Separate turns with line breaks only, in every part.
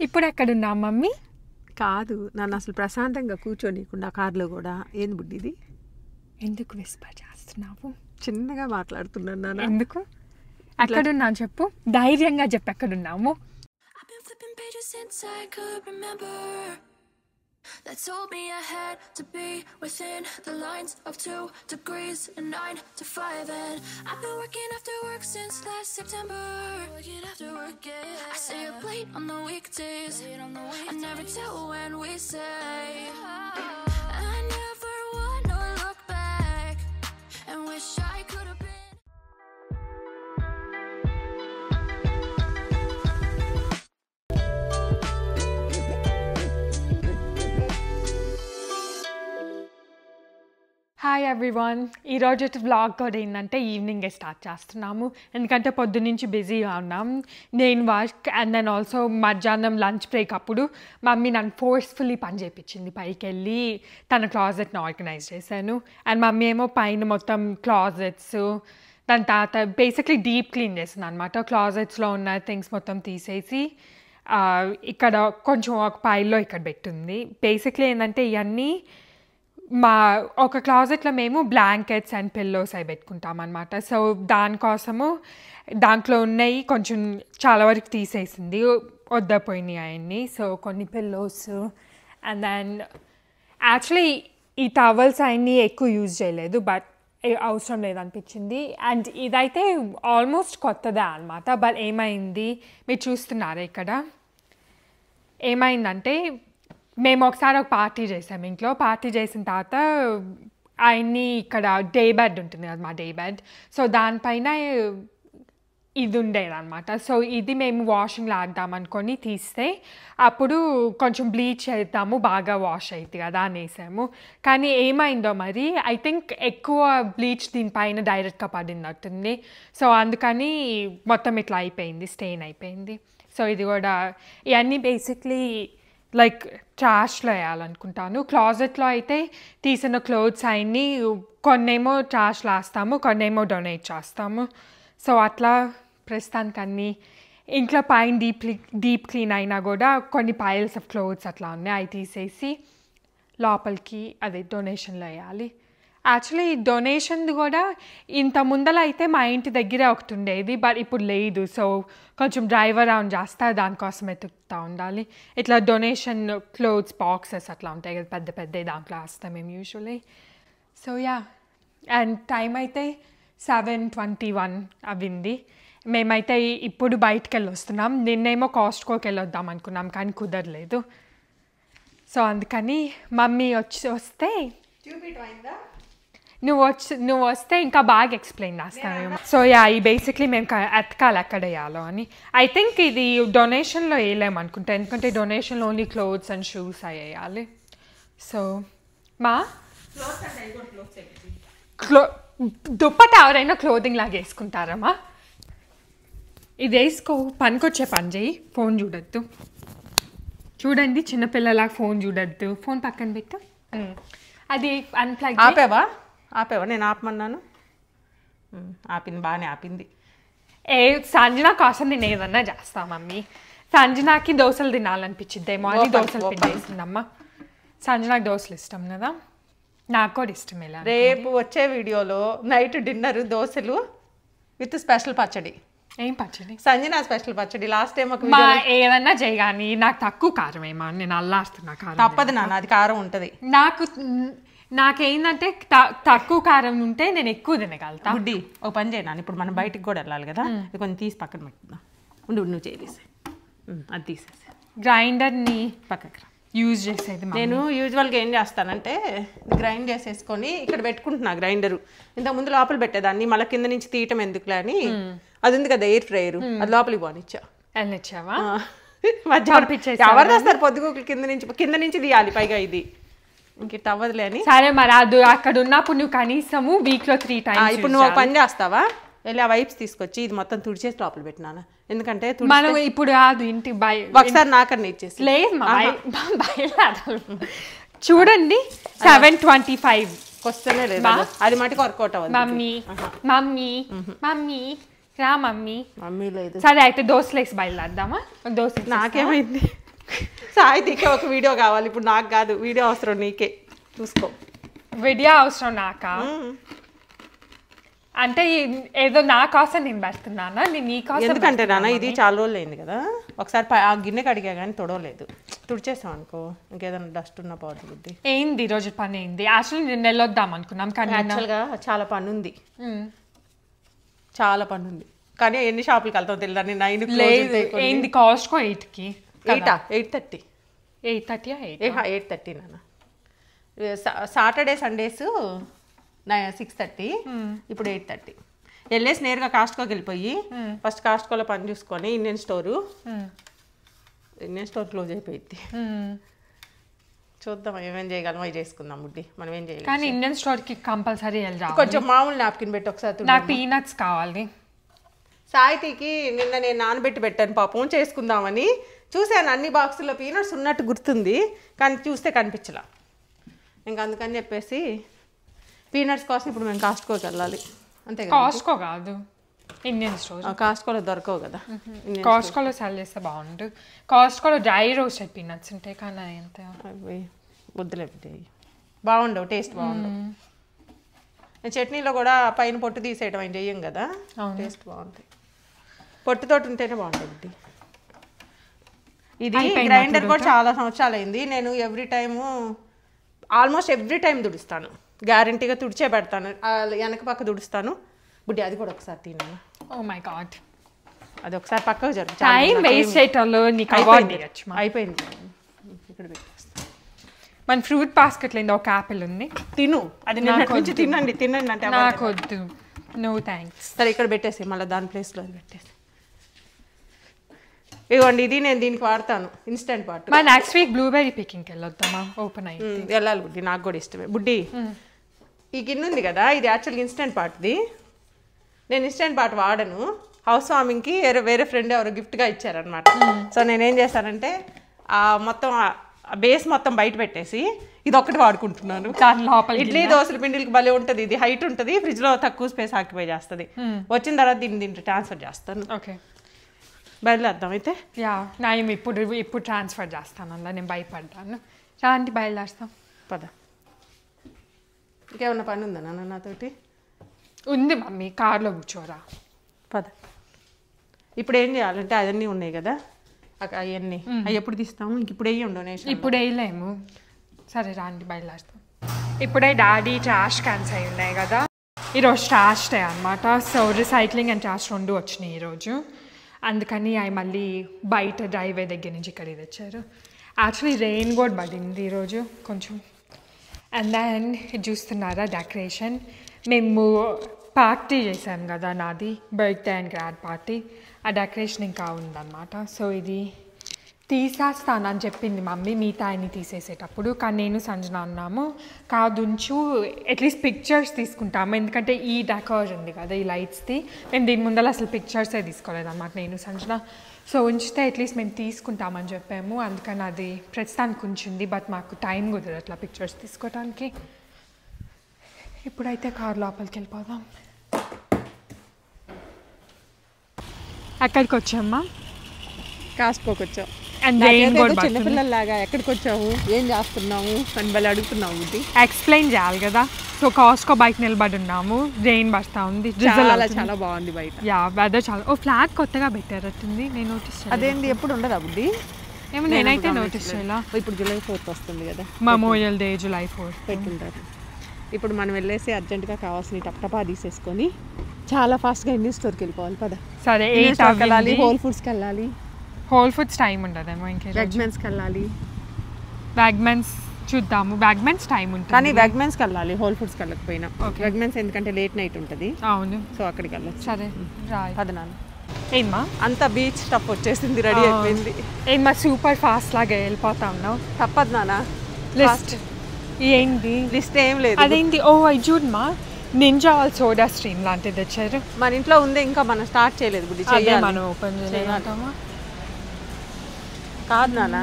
ఇప్పుడు ఎక్కడున్నాం మమ్మీ?
కాదు, నన్ను అసలు ప్రశాంతంగా కూర్చోనీయకుండా కార్లో కూడా. ఏంది బుడ్డి ఇది?
ఎందుకు విస్పర్ చేస్తున్నావు?
చిన్నగా మాట్లాడుతున్నాను నాన్న.
ఎందుకు? ఎక్కడున్నాను చెప్పు, ధైర్యంగా చెప్పు ఎక్కడున్నాము.
That told me I had to be within the lines of 2 degrees and 9 to 5. And I've been working after work since last September. Working after work, yeah. I stay up late on the weekdays. I never tell when we say. I never wanna look back and wish I could have been.
Hi everyone. ఈరోజు vlog కూడా ఏంటంటే ఈవినింగే start చేస్తున్నాము, ఎందుకంటే పొద్దున్నుంచి బిజీగా ఉన్నాం. నేను work and then also మధ్యాహ్నం లంచ్ బ్రేక్ అప్పుడు మమ్మీ నన్ను ఫోర్స్ఫుల్లీ పని చేయించింది. పైకి వెళ్ళి తన క్లాజెట్ని ఆర్గనైజ్ చేశాను. అండ్ మమ్మీ ఏమో పైన మొత్తం క్లాజెట్స్, దాని తర్వాత బేసిక్లీ డీప్ క్లీన్ చేసింది అనమాట. క్లాజెట్స్లో ఉన్న థింగ్స్ మొత్తం తీసేసి ఇక్కడ కొంచెం ఒక పైల్లో ఇక్కడ పెట్టింది. బేసిక్లీ ఏంటంటే ఇవన్నీ మా ఒక క్లాజెట్లో మేము బ్లాంకెట్స్ అండ్ పిల్లోస్ అవి పెట్టుకుంటాం అనమాట. సో దానికోసము దాంట్లో ఉన్నాయి కొంచెం చాలా వరకు తీసేసింది, వద్దపోయినాయి అవన్నీ. సో కొన్ని పిల్లోస్ అండ్ దెన్ యాక్చువల్లీ ఈ టవల్స్ అవన్నీ ఎక్కువ యూజ్ చేయలేదు, బట్ అవసరం లేదనిపించింది. అండ్ ఇదైతే ఆల్మోస్ట్ కొత్తదే అనమాట. బట్ ఏమైంది మీరు చూస్తున్నారా, ఇక్కడ ఏమైందంటే మేము ఒకసారి ఒక పార్టీ చేసాము ఇంట్లో. పార్టీ చేసిన తర్వాత ఆయన్ని ఇక్కడ డే బెడ్ ఉంటుంది కదా, మా డే బెడ్. సో దానిపైన ఇది ఉండేది అనమాట. సో ఇది మేము వాషింగ్లో ఆడదాం అనుకొని తీస్తే అప్పుడు కొంచెం బ్లీచ్ చేద్దాము, బాగా వాష్ అవుతుంది కదా అని వేసాము. కానీ ఏమైందో మరి, ఐ థింక్ ఎక్కువ బ్లీచ్ దీనిపైన డైరెక్ట్గా పడిందవుతుంది. సో అందుకని మొత్తం ఇట్లా అయిపోయింది, స్టెయిన్ అయిపోయింది. సో ఇది కూడా ఇవన్నీ బేసిక్లీ లైక్ ట్రాష్లో వేయాలనుకుంటాను. క్లాజెట్లో అయితే తీసిన క్లోత్స్ అన్నీ కొన్నేమో ట్రాష్లో వేస్తాము, కొన్నేమో డొనేట్ చేస్తాము. సో అట్లా ప్రస్తుతానికి అన్నీ ఇంట్లో పైన డీప్ క్లీన్ అయినా కూడా కొన్ని పైల్స్ ఆఫ్ క్లోత్స్ అట్లా ఉన్నాయి, అవి తీసేసి లోపలికి అది డొనేషన్లో వేయాలి. యాక్చువల్లీ డొనేషన్ కూడా ఇంత ముందర అయితే మా ఇంటి దగ్గరే ఒకటి ఉండేది, బట్ ఇప్పుడు లేదు. సో కొంచెం డ్రైవ్ అరౌండ్ చేస్తా, దానికోసం ఎత్తుకుతూ ఉండాలి. ఇట్లా డొనేషన్ క్లోత్స్ బాక్సెస్ అట్లా ఉంటాయి కదా పెద్ద పెద్ద, దాంట్లో వేస్తాం మేము usually. So yeah, and time అయితే 7:21 అవ్వింది. మేమైతే ఇప్పుడు బయటకు వెళ్ళి వస్తున్నాం. నిన్నేమో కాస్ట్కోకి వెళ్ళొద్దాం అనుకున్నాం కానీ కుదరలేదు. సో అందుకని మమ్మీ వస్తే నువ్వు వస్తే ఇంకా బాగా ఎక్స్ప్లెయిన్ చేస్తాను. సో యా, ఈ బేసిక్లీ మేము ఎతకాలి ఎక్కడ వేయాలో అని. ఐ థింక్ ఇది డొనేషన్లో వేయలేము అనుకుంటా, ఎందుకంటే డొనేషన్లో ఓన్లీ క్లోత్స్ అండ్ షూస్ అవి వేయాలి. సో మా దుప్పట ఎవరైనా క్లోదింగ్ లాగా వేసుకుంటారమ్మా? ఇది వేసుకో, పనికొచ్చే పని చేయి, ఫోన్ చూడద్దు. చూడండి, చిన్నపిల్లలాగా ఫోన్ చూడద్దు. ఫోన్ పక్కన పెట్టు. అది అన్ప్లగ్.
ఆపేవా? నేను ఆపమన్నాను, ఆపింది, బాగానే ఆపింది.
సంజన కోసం నేను ఏదన్నా చేస్తా మమ్మీ. సంజనాకి దోశలు తినాలనిపించిద్దేమో అని దోశలు పిండేసిందమ్మా. సంజనాకి దోశలు ఇష్టం కదా, నాకు కూడా ఇష్టం. ఇలా
రేపు వచ్చే వీడియోలో నైట్ డిన్నర్ దోశలు విత్ స్పెషల్ పచ్చడి.
ఏం పచ్చడి?
సంజన స్పెషల్ పచ్చడి. లాస్ట్ టైం ఒక
ఏదన్నా చేయగాని నాకు తక్కువ కారం ఏమో, నేను అల్లాస్తున్నా. కారం
తప్పదు నాన్న, అది కారం ఉంటుంది.
నాకేందంటే తక్కువ కారం ఉంటే నేను ఎక్కువ తినగలుగుతా.
బుడ్డి ఒక పని చేయను, ఇప్పుడు మనం బయటికి కూడా వెళ్ళాలి కదా, ఇది కొంచెం తీసి పక్కన పెట్టుకుందాం. నువ్వు చేసేసి అది తీసేసి
గ్రైండర్ని
పక్కకి
యూజ్ చేసేది.
నేను యూజువల్గా ఏం చేస్తానంటే గ్రైండ్ చేసేసుకొని ఇక్కడ పెట్టుకుంటున్నా గ్రైండరు. ఇంతకుముందు లోపల పెట్టేదాన్ని, మళ్ళీ కింద నుంచి తీయటం ఎందుకులే అని అది ఉంది కదా ఎయిర్ ఫ్రైయర్, అది లోపలికి
వెళ్ళనిచ్చావా?
ఎవరు చేస్తారు పొద్దుగూకులు కింద నుంచి తీయాలి, పైగా ఇది ఇంక అవ్వదులే అని.
సరే మరి అది అక్కడ ఉన్నప్పుడు నువ్వు కనీసము వీక్లో 3 times.
ఇప్పుడు నువ్వు పని చేస్తావా, వెళ్ళి ఆ వైప్స్ తీసుకొచ్చి ఇది మొత్తం తుడిచేసి లోపల పెట్టినాను, ఎందుకంటే
మనం ఇప్పుడు కాదు ఇంటి
ఒకసారి నాకన్నా ఇచ్చేసి.
లేదు చూడండి, 7:25
వస్తేనే లేదు, అది మటుకు వర్కౌట్ అవ్వదు.
మమ్మీ రా మమ్మీ.
మమ్మీ లేదు.
సరే అయితే దోశలు వేసి బయలుదేరదామా? దోశ
నాకేమైంది? సాయితీకే ఒక వీడియో కావాలి ఇప్పుడు, నాకు కాదు వీడియో అవసరం, నీకే చూసుకో.
వీడియో అవసరం నాకా? అంటే ఏదో నా కోసం నేను పెడుతున్నానా, నేను నీ కోసం?
ఎందుకంటే నాన్న ఇది చాలా రోజులు అయింది కదా, ఒకసారి ఆ గిన్నెకి అడిగా కానీ తొడవలేదు. తుడిచేసాం అనుకో ఇంకేదైనా డస్ట్ ఉన్న పౌడర్ బుద్ధి.
ఏంది ఈరోజు పని ఏంది? యాక్చువల్లీ నేను వెళ్ళొద్దాం అనుకున్నాం కానీ
యాక్చువల్గా చాలా పని ఉంది, చాలా పని ఉంది. కానీ ఎన్ని షాపులకి వెళ్తాం తెలియదు. నేను 9
ఏంది కాస్ట్కో 8కి
8:30 8:30 నాన్న. సాటర్డే సండేస్ 6:30, ఇప్పుడు 8:30. వెళ్ళేసి నేరుగా కాస్ట్కోకి వెళ్ళిపోయి ఫస్ట్ కాస్ట్కోలో పని చూసుకొని ఇండియన్ స్టోర్ క్లోజ్ అయిపోయింది. చూద్దాం ఏమేం చేయగలమో అవి చేసుకుందాం బుడ్డి, మనం ఏం చేయగలం.
కానీ ఇండియన్ స్టోర్కి కంపల్సరీ వెళ్ళాలి.
కొంచెం మామూలు నాప్కిన్ పెట్టి ఒకసారి.
నాకు పీనట్స్ కావాలి.
సాయితీకి నిన్న నేను నానబెట్టి పెట్టాను పాపం చేసుకుందామని. చూశాను అన్ని బాక్సుల్లో పీనట్స్ ఉన్నట్టు గుర్తుంది, కానీ చూస్తే కనిపించలా. ఇంకా అందుకని చెప్పేసి పీనట్స్ కోసం ఇప్పుడు మేము కాస్ట్కోకి వెళ్ళాలి. అంతే కదా?
కాస్ట్కో కాదు, ఇండియన్ స్టోర్.
కాస్ట్కోలో దొరకవు కదా,
కాస్ట్కోలో సెల్ చేస్తే బాగుండు. కాస్ట్కోలో డ్రై రోస్టెడ్ పీనట్స్ ఉంటాయి కానీ ఎంత
బుద్ధులే బాగుండవు, టేస్ట్ బాగుండవు. చట్నీలో కూడా పైన పొట్టు తీసేయడం ఏం చెయ్యం కదా, టేస్ట్ బాగుంటాయి. పొట్టుతోటి ఉంటేనే బాగుంటుంది. ఇది గ్రైండర్ కూడా చాలా సంవత్సరాలు అయింది. నేను ఆల్మోస్ట్ ఎవ్రీ టైం తుడుస్తాను, గ్యారంటీగా తుడిచే పెడతాను. వెనక పక్క తుడుస్తాను బుడ్డి, అది కూడా ఒకసారి తిన్నాను.
ఓ మై గాడ్,
అది ఒకసారి పక్కకు జరుగుతుంది.
టైం వేస్ట్ చేయటంలో నీకు అవార్డు ఇవ్వచ్చు.
అయిపోయింది, ఇక్కడ పెట్టేస్తాను.
మన ఫ్రూట్ బాస్కెట్లో ఒక యాపిల్ ఉంది,
తిను. అది నుంచి తినండి అంటే
నాకు వద్దు, నో థ్యాంక్స్.
సరే ఇక్కడ పెట్టేసి మళ్ళీ దాని ప్లేస్లో పెట్టేసి. ఇవ్వండి, ఇది నేను దీనికి వాడతాను ఇన్స్టెంట్ పార్ట్.
మా నెక్స్ట్ వీక్ బ్లూబెర్రీ పికింగ్కి వెళ్ళొద్దామా? ఓపెన్ అయ్యింది,
వెళ్ళాలి బుడ్డి, నాకు కూడా ఇష్టమే. బుడ్డి ఈ గిన్నె ఉంది కదా, ఇది యాక్చువల్గా ఇన్స్టెంట్ పార్ట్ది. నేను ఇన్స్టెంట్ పార్ట్ వాడను, హౌస్ వార్మింగ్కి వేరే ఫ్రెండ్ ఎవరో గిఫ్ట్గా ఇచ్చారనమాట. సో నేనేం చేశానంటే మొత్తం బేస్ మొత్తం బయట పెట్టేసి ఇది ఒక్కటి వాడుకుంటున్నాను. ఇడ్లీ దోశల పిండిలకి భలే ఉంటుంది, ఇది హైట్ ఉంటుంది, ఫ్రిడ్జ్లో తక్కువ స్పేస్ ఆక్యుపై చేస్తుంది. వచ్చిన తర్వాత దీన్ని ట్రాన్స్ఫర్ చేస్తాను.
ఓకే
బయలుదేద్దాం అయితే.
నేను ఇప్పుడు ట్రాన్స్ఫర్ చేస్తాను, అలా నేను భయపడ్డాను. రాంటి బయలుదేరుతాం
పద. ఇంకేమన్నా పని ఉందా నాన్న నాతోటి?
ఉంది మమ్మీ, కార్లో కూర్చోరా.
పద. ఇప్పుడు ఏం చేయాలంటే అవన్నీ ఉన్నాయి కదా, అవన్నీ అవి ఎప్పుడు తీస్తాము? ఇంక ఇప్పుడు వేయి ఉండవు,
ఇప్పుడు వేయలేము. సరే రాండి బయలుదేరుతాం. ఇప్పుడే డాడీ ట్రాష్ క్యాన్స్ అయి ఉన్నాయి కదా, ఈరోజు ట్రాష్ డే అనమాట. సో రీసైక్లింగ్ అండ్ ట్రాష్ 2 వచ్చినాయి ఈరోజు. అందుకని అవి మళ్ళీ బయట డ్రైవే దగ్గర నుంచి ఇక్కడికి తెచ్చారు. యాక్చువల్లీ రెయిన్ కూడా పడింది ఈరోజు కొంచెం. అండ్ దెన్ చూస్తున్నారా డెకరేషన్, మేము పార్టీ చేసాం కదా, నాది బర్త్డే అండ్ గ్రాడ్ పార్టీ, ఆ డెకరేషన్ ఇంకా ఉందన్నమాట. సో ఇది తీసేస్తానని చెప్పింది మమ్మీ మిగతా అన్ని తీసేసేటప్పుడు, కానీ నేను సంజన అన్నాము కాదుంచు అట్లీస్ట్ పిక్చర్స్ తీసుకుంటాము, ఎందుకంటే ఈ డెకర్ ఉంది కదా ఈ లైట్స్ది, మేము దీని ముందర అసలు పిక్చర్సే తీసుకోలేదన్నమాట నేను సంజన. సో ఉంచితే అట్లీస్ట్ మేము తీసుకుంటామని చెప్పాము, అందుకని అది ప్రస్తుతానికి ఉంచింది. బట్ మాకు టైం కుదరదు అట్లా పిక్చర్స్ తీసుకోవడానికి. ఇప్పుడైతే కార్ లోపలికి వెళ్ళిపోదాం. ఎక్కడికి వచ్చామ్మా?
కాస్ట్కోకి వచ్చావు. చిన్నపిల్లలాగా ఎక్కడికి వచ్చావు, ఏం చేస్తున్నావు అని బలి అడుగుతున్నావు. ఇది
ఎక్స్ప్లెయిన్ చేయాలి కదా. సో కాస్ట్కో బైక్ నిలబడి ఉన్నాము, రెయిన్ పడతా ఉంది,
చాలా బాగుంది బయట.
వెదర్ చాలా. ఫ్లాగ్ కొత్తగా పెట్టారట్టుంది, నేను నోటీస్ చేయలేదు.
అదేంటి ఎప్పుడు ఉండదా బుద్ధి?
ఏమో నేనైతే నోటీస్ చేయాలా.
ఇప్పుడు July 4th వస్తుంది కదా,
మెమోరియల్ డే July 4th
పెట్టుంటారు. ఇప్పుడు మనం వెళ్ళేసి అర్జెంటుగా కావాల్సిన టప్టపా తీసేసుకొని చాలా ఫాస్ట్గా ఇండియన్ స్టోర్కి వెళ్ళిపోవాలి. పద.
సరే,
వెళ్ళాలి, హోల్ ఫుడ్స్కి వెళ్ళాలి.
హోల్ ఫుడ్స్ టైం ఉండదేమో, ఇంకే
వెగ్మెన్స్కి వెళ్ళాలి.
వెగ్మెన్స్ చూద్దాము, వెగ్మెన్స్ టైం ఉంటుంది
కానీ వెగ్మెన్స్కి వెళ్ళాలి, హోల్ ఫుడ్స్కి వెళ్ళకపోయినా. వెగ్మెన్స్ ఎందుకంటే లేట్ నైట్ ఉంటుంది.
అవును,
సో అక్కడికి వెళ్ళచ్చు.
సరే రాయ్.
పదనాలు
ఏమ్మా
అంతా బీచ్ స్టఫ్ వచ్చేసింది, రెడీ అయిపోయింది.
ఏమ్మా సూపర్ ఫాస్ట్ లాగా వెళ్ళిపోతా ఉన్నావు.
తప్పదు నాన్న.
లిస్ట్ ఏంటి?
లిస్ట్ ఏం లేదు.
అదేంటి? ఓ అది చూడమ్మా, నింజా వాళ్ళ సోడా స్ట్రీమ్ లాంటిది తెచ్చారు.
మన ఇంట్లో ఉంది, ఇంకా మనం స్టార్ట్ చేయలేదు. బుద్ధి చేయాలి,
మనం ఓపెన్ చేయగలుగుతామా?
కాదు నాన్న,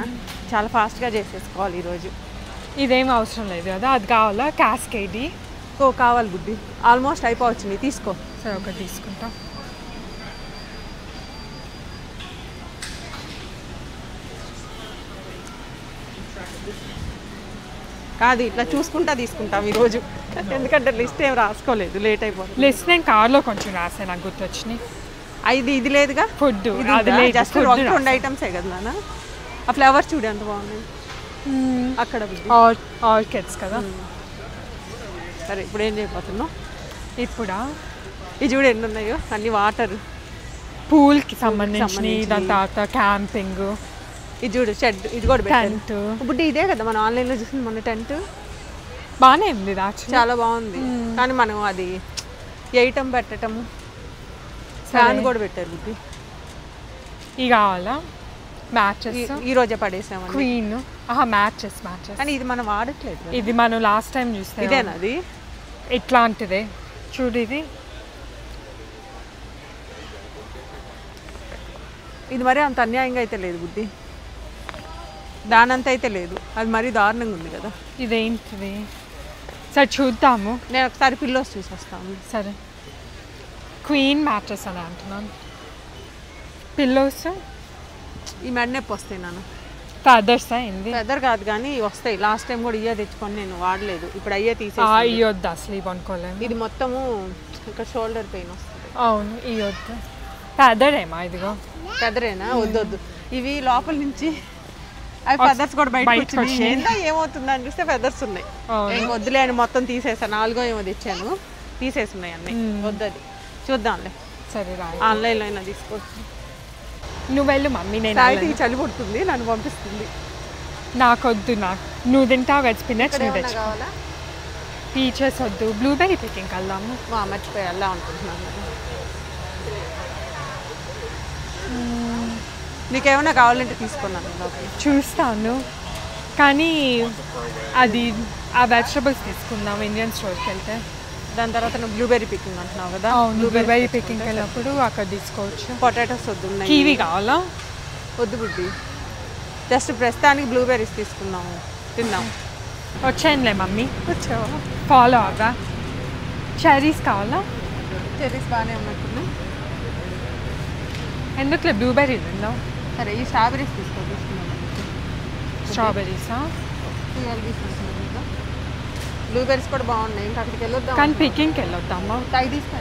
చాలా ఫాస్ట్గా చేసేసుకోవాలి ఈరోజు.
ఇదేం అవసరం లేదు కదా, అది కావాలా? క్యాస్కేడీ
కావాలి బుద్ధి, ఆల్మోస్ట్ అయిపోవచ్చింది, తీసుకో.
సరే ఒకటి తీసుకుంటాం.
కాదు ఇట్లా చూసుకుంటా తీసుకుంటాం ఈరోజు, ఎందుకంటే లిస్ట్ ఏం రాసుకోలేదు, లేట్ అయిపోతుంది.
లిస్ట్ నేను కార్లో కొంచెం రాసాను, నాకు గుర్తొచ్చినాయి.
ఇది లేదుగా
ఫుడ్ అది
జస్ట్ రెండు ఐటమ్సే కదా నాన్న. ఆ ఫ్లవర్స్ చూడు ఎంత బాగున్నాయి అక్కడ.
ఆర్కిడ్స్ కదా.
సరే ఇప్పుడు ఏం చేయబోతున్నావు?
ఇప్పుడా
ఇది చూడు ఎన్ని ఉన్నాయో, అన్ని వాటర్,
పూల్కి సంబంధించి, దాని తర్వాత క్యాంపింగ్.
ఇది చూడు షెడ్, ఇది కూడా
టెంట్.
ఇప్పుడు ఇదే కదా మనం ఆన్లైన్లో చూసింది మన టెంట్.
బాగానే ఉంది
చాలా బాగుంది, కానీ మనం అది వేయటం పెట్టటం, ఫ్యాన్ కూడా పెట్టారు బుద్ధి.
ఇవి కావాలా? మ్యాచెస్
ఈ రోజే పడేసామని.
క్వీన్ మ్యాచెస్
కానీ ఇది మనం వాడట్లేదు.
ఇది మనం లాస్ట్ టైం చూస్తే
ఇదేనా అది?
ఇట్లాంటిదే చూడు.
ఇది మరీ అంత అన్యాయంగా అయితే లేదు బుద్ధి, దానంత అయితే లేదు, అది మరీ దారుణంగా ఉంది కదా.
ఇదేంటిది? సరే చూద్దాము.
నేను ఒకసారి పిల్లోస్ చూసి వస్తాను.
సరే క్వీన్ మ్యాట్రెస్ అని అంటున్నాను. పిల్లోస్
ఈ మెడ నొప్పి వస్తాయి నాన్న.
ఫెదర్స్ అయింది.
ఫెదర్ కాదు కానీ వస్తాయి. లాస్ట్ టైం కూడా ఇయ్యే తెచ్చుకొని నేను వాడలేదు, ఇప్పుడు అయ్యే తీసేసి.
ఇవ్వద్దు అసలు, ఇవి అనుకోలేము.
ఇది మొత్తము ఇక్కడ షోల్డర్ పెయిన్ వస్తుంది.
అవును ఇవ్వద్దు. ఫెదరేమా? ఇదిగో
ఫెదరేనా? వద్దు. ఇవి లోపల నుంచి అవి ఫెదర్స్ కూడా బయటకు వచ్చి ఏంటో ఏమవుతుందని చూస్తే ఫెదర్స్ ఉన్నాయి. ఏం వద్దులే అని మొత్తం తీసేసాను. 4 ఏమో తెచ్చాను, తీసేసి ఉన్నాయి అన్నీ. వద్దు, అది చూద్దాంలే.
సరే రా,
ఆన్లైన్లో అయినా తీసుకోవచ్చు.
నువ్వు వెళ్ళు మమ్మీ. నేను
సాయికి చలి పుడుతుంది, నన్ను పంపిస్తుంది.
నాకొద్దు, నువ్వు తింటావు కదా స్పినచ్.
కావాలా?
పీచెస్ వద్దు, బ్లూబెర్రీ పికింగ్ వెళ్దాము.
మర్చిపోయి వెళ్దాం అనుకుంటున్నాను. నీకేమైనా కావాలంటే తీసుకున్నాను.
చూస్తాను, కానీ అది ఆ వెజిటబుల్స్ తీసుకుందాం ఇండియన్ స్టోర్కి వెళ్తే.
దాని తర్వాత నువ్వు బ్లూబెర్రీ పికింగ్ అంటున్నావు కదా.
బ్లూబెర్రీ పికింగ్కి వెళ్ళినప్పుడు అక్కడ తీసుకోవచ్చు.
పొటాటోస్ వద్దు,
కివీ కావాలా?
వద్దు బుద్ధి, జస్ట్ ప్రస్తుతానికి బ్లూబెర్రీస్ తీసుకున్నాము, తిన్నాం.
వచ్చానులే మమ్మీ.
వచ్చావా?
ఫాలో అవ్వా. చెర్రీస్ కావాలా?
చెర్రీస్ బాగానే ఉన్నట్టున్నాయి.
ఎందుకులే బ్లూబెర్రీ తిందాం.
సరే ఈ స్ట్రాబెర్రీస్ తీసుకున్నాం.
స్ట్రాబెర్రీసా?
బ్లూబెర్రీస్ కూడా బాగున్నాయి, ఇంకా అక్కడికి వెళ్ళొద్దాం.
కానీ పికింగ్కి వెళ్ళొద్దామా?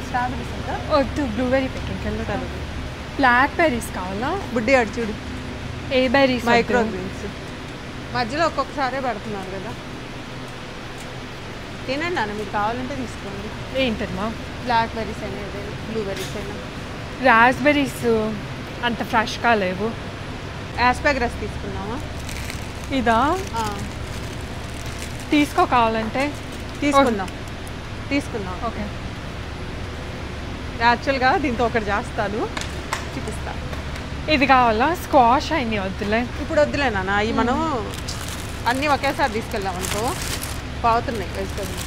స్ట్రాబెర్రీస్ అంతా
వద్దు, బ్లూబెర్రీ పికింగ్కి వెళ్తాను. బ్లాక్ బెర్రీస్ కావాలా?
బుడ్డి అడు చూడు,
ఏ బెర్రీస్?
మైక్రో గ్రీన్స్ మధ్యలో ఒక్కొక్కసారే పడుతున్నారు కదా. తినండి నాన్న, మీకు కావాలంటే తీసుకోండి.
ఏంటమ్మా?
బ్లాక్ బెర్రీస్ అయినా బ్లూబెర్రీస్ అయినా.
రాస్బెర్రీస్ అంత ఫ్రెష్గా లేవు.
యాస్పర్గస్ తీసుకున్నామా?
ఇదా? తీసుకో, కావాలంటే
తీసుకుందాం.
ఓకే.
యాక్చువల్గా దీంతో ఒకటి చేస్తాను, చూపిస్తాను.
ఇది కావాలా? స్క్వాష్ అయినాయి వద్దులే.
ఇప్పుడు వద్దులే నాన్న, అవి మనం అన్నీ ఒకేసారి తీసుకెళ్ళాం అనుకో, పావుతున్నాయి వెజిటబుల్స్.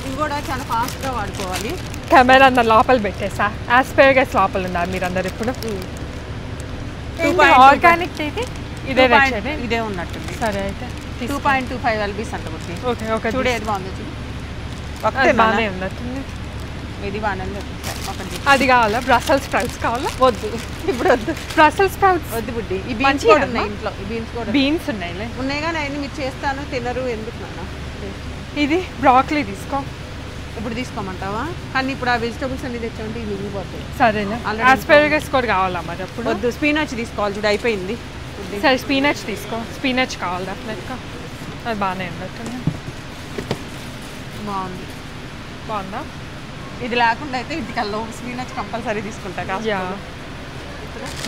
ఇవి కూడా చాలా ఫాస్ట్గా వాడుకోవాలి.
కెమెరా అందరు లోపల పెట్టేసా. ఆస్పర్గస్ లోపల ఉన్నారు మీరందరు ఇప్పుడు. ఆర్గానిక్
ఇదే ఉన్నట్టుంది.
సరే అయితే
2.25 LBs అంట బుద్ధి.
Okay okay.
చూడు ఏది బాగుందో చూడు.
బాగానే ఉన్నట్టుంది.
ఇది బాగానే.
అది కావాలా? బ్రసెల్స్ స్ప్రౌట్స్ కావాలా?
వద్దు, ఇప్పుడు వద్దు.
బ్రసెల్స్ స్ప్రౌట్స్
వద్దు బుడ్డి. ఈ బీన్స్ కూడా ఉన్నాయి ఇంట్లో. ఈ బీన్స్ కూడా
బీన్స్ ఉన్నాయిలే.
ఉన్నాయి కానీ అవన్నీ మీరు చేస్తాను తినరు, ఎందుకు నాన్న?
ఇది బ్రాక్లీ తీసుకో.
ఇప్పుడు తీసుకోమంటావా? కానీ ఇప్పుడు ఆ వెజిటబుల్స్ అన్ని తెచ్చామంటే ఇవి మిగిలిపోతాయి.
సరేనా? ఆస్పర్గస్ కూడా కావాలా మరి? అప్పుడు
వద్దు, స్పినాచ్ తీసుకోవాలి చూడు, అయిపోయింది.
సరే స్పినాచ్ తీసుకో. స్పినాచ్ కావాలి అట్లెక్క. అది బాగానే ఉండట్టుంది. బాగుందా?
ఇది లేకుండా అయితే ఇంటికి వెళ్ళవు. స్పినాచ్ కంపల్సరీ తీసుకుంటా.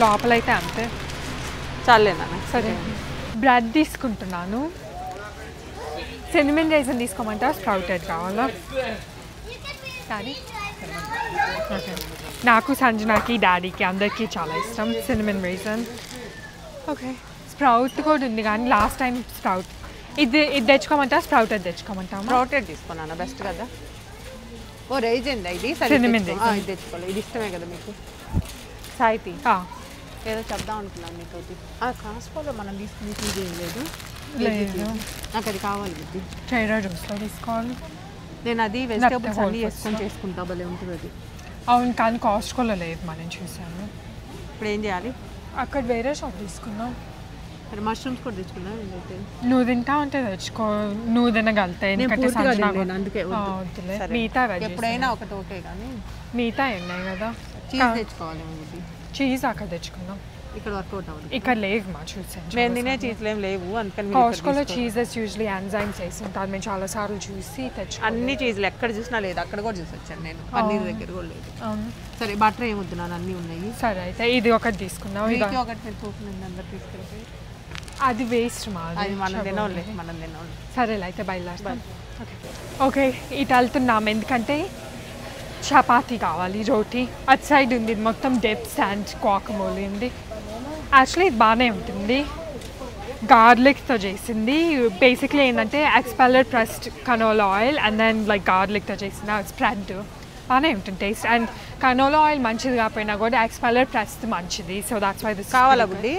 లోపలైతే అంతే.
చాలేనా?
సరే బ్రెడ్ తీసుకుంటున్నాను. సినిమన్ రైజన్ తీసుకోమంటా? స్ప్రౌటెడ్ కావాలా? Daddy okay. నాకు సంజనాకి డాడీకి అందరికీ చాలా ఇష్టం సినిమన్ రైజన్. ఓకే. స్ప్రౌట్ కూడా ఉంది కానీ లాస్ట్ టైం స్ప్రౌట్ ఇది తెచ్చుకోమంటా? స్ప్రౌటెడ్ తెచ్చుకోమంటా?
స్ప్రౌటెడ్ తీసుకున్నాను, బెస్ట్ కదా. ఓ రైజన్ ఇది
సినిమన్ రైజన్
ఇది తెచ్చుకోవాలి. ఇది ఇష్టమే కదా మీకు సాయితి? ఏదో చెప్దాం అనుకున్నాను మీకు. అది కాస్కోలో మనం తీసుకుని ఇది ఏం లేదు. నాకు అది కావాలి బుద్ధి.
ట్రైడర్ జోస్లో తీసుకోవాలి.
నేను అది వెజిటబుల్స్ అన్నీ వేసుకొని చేసుకుంటా, భలే ఉంటుంది అది.
అవును, కానీ కాస్ట్కోలో లేదు మనం చూసాము.
ఇప్పుడు ఏం చేయాలి?
అక్కడ వేరే షాప్ తీసుకున్నాం.
మరి మష్రూమ్స్ కూడా తెచ్చుకున్నా అయితే
నువ్వు తింటా ఉంటే తెచ్చుకో, నువ్వు తినగలుగుతాయి ఎందుకంటే సంజన
అందుకే
వద్దులే. మిగతా
ఎప్పుడైనా ఒకటి ఓకే కానీ
మిగతా ఉన్నాయి కదా.
చీజ్ తెచ్చుకోవాలి.
చీజ్ అక్కడ తెచ్చుకుందాం.
ఇక్కడ వర్కౌట్ అవ్వదు.
ఇక్కడ లేవు మా చూసాను.
మేము తినే చీజ్లు ఏం లేవు, అందుకని
కాస్కోలో చీజెస్ యూజువల్లీ ఎంజైమ్స్ వేసి ఉంటారు. మేము చాలా సార్లు చూసి తెచ్చు.
అన్ని చీజ్లు ఎక్కడ చూసినా లేదు, అక్కడ కూడా చూసి వచ్చాను నేను. పన్నీర్ దగ్గర కూడా లేదు. సరే బటర్ ఏమొద్దు, నాన్న అన్నీ ఉన్నాయి.
సరే అయితే ఇది ఒకటి తీసుకుందాం.
ఒకటి మీరు చూపుతుంది అందరు తీసుకెళ్ళి
అది వేస్ట్ మాది.
అది మనం తినవులే, మనం తినవులే.
సరేలే అయితే బయలుదేరుతాం. ఓకే ఇటు వెళ్తున్నాం ఎందుకంటే చపాతీ కావాలి, రోటీ. అటు సైడ్ ఉంది ఇది మొత్తం డిప్స్ అండ్ క్వాకమోలి ఉంది. యాక్చువల్లీ ఇది బాగానే ఉంటుంది, గార్లిక్తో చేసింది. బేసిక్లీ ఏంటంటే expeller pressed canola oil and then like గార్లిక్తో చేసిన స్ప్రెడ్ బాగానే ఉంటుంది టేస్ట్. అండ్ కనోలా ఆయిల్ మంచిది కాకపోయినా కూడా ఎక్స్పెల్లర్ ప్రెస్డ్ మంచిది. సో దాట్స్ వై దిస్
కావాలా బుడ్డి.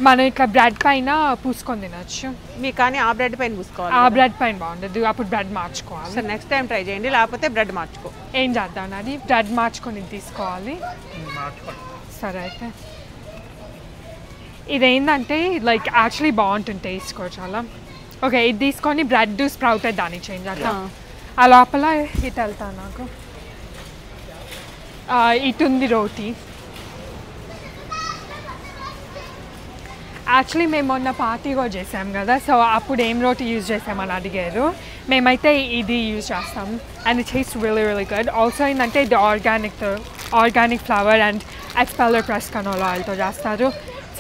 మనం ఇట్లా బ్రెడ్ పైన పూసుకొని తినచ్చు.
మీకు కానీ ఆ బ్రెడ్ పైన పూసుకోవాలి.
ఆ బ్రెడ్ పైన బాగుండదు, అప్పుడు బ్రెడ్ మార్చుకోవాలి.
సరే నెక్స్ట్ టైం ట్రై చేయండి, లేకపోతే బ్రెడ్ మార్చుకో.
ఏం చేద్దాం అది బ్రెడ్ మార్చుకొని తీసుకోవాలి. సరే అయితే ఇదేంటంటే లైక్ యాక్చువల్లీ బాగుంటుంది టేస్ట్ కూడా చాలా. ఓకే ఇది తీసుకొని బ్రెడ్ స్ప్రౌటెడ్ దాన్ని చేంజ్ చేద్దాం. ఆ లోపల ఇటు వెళ్తాను. నాకు ఇటు ఉంది రోటీ. యాక్చువల్లీ మేము మొన్న పార్టీ కూడా చేసాం కదా, సో అప్పుడు ఏం రోటీ యూజ్ చేసామని అడిగారు. మేమైతే ఇది యూజ్ చేస్తాం and it taste really really good. Also ఏంటంటే ఇది organic flower and expeller press canola ఆయిల్తో చేస్తారు.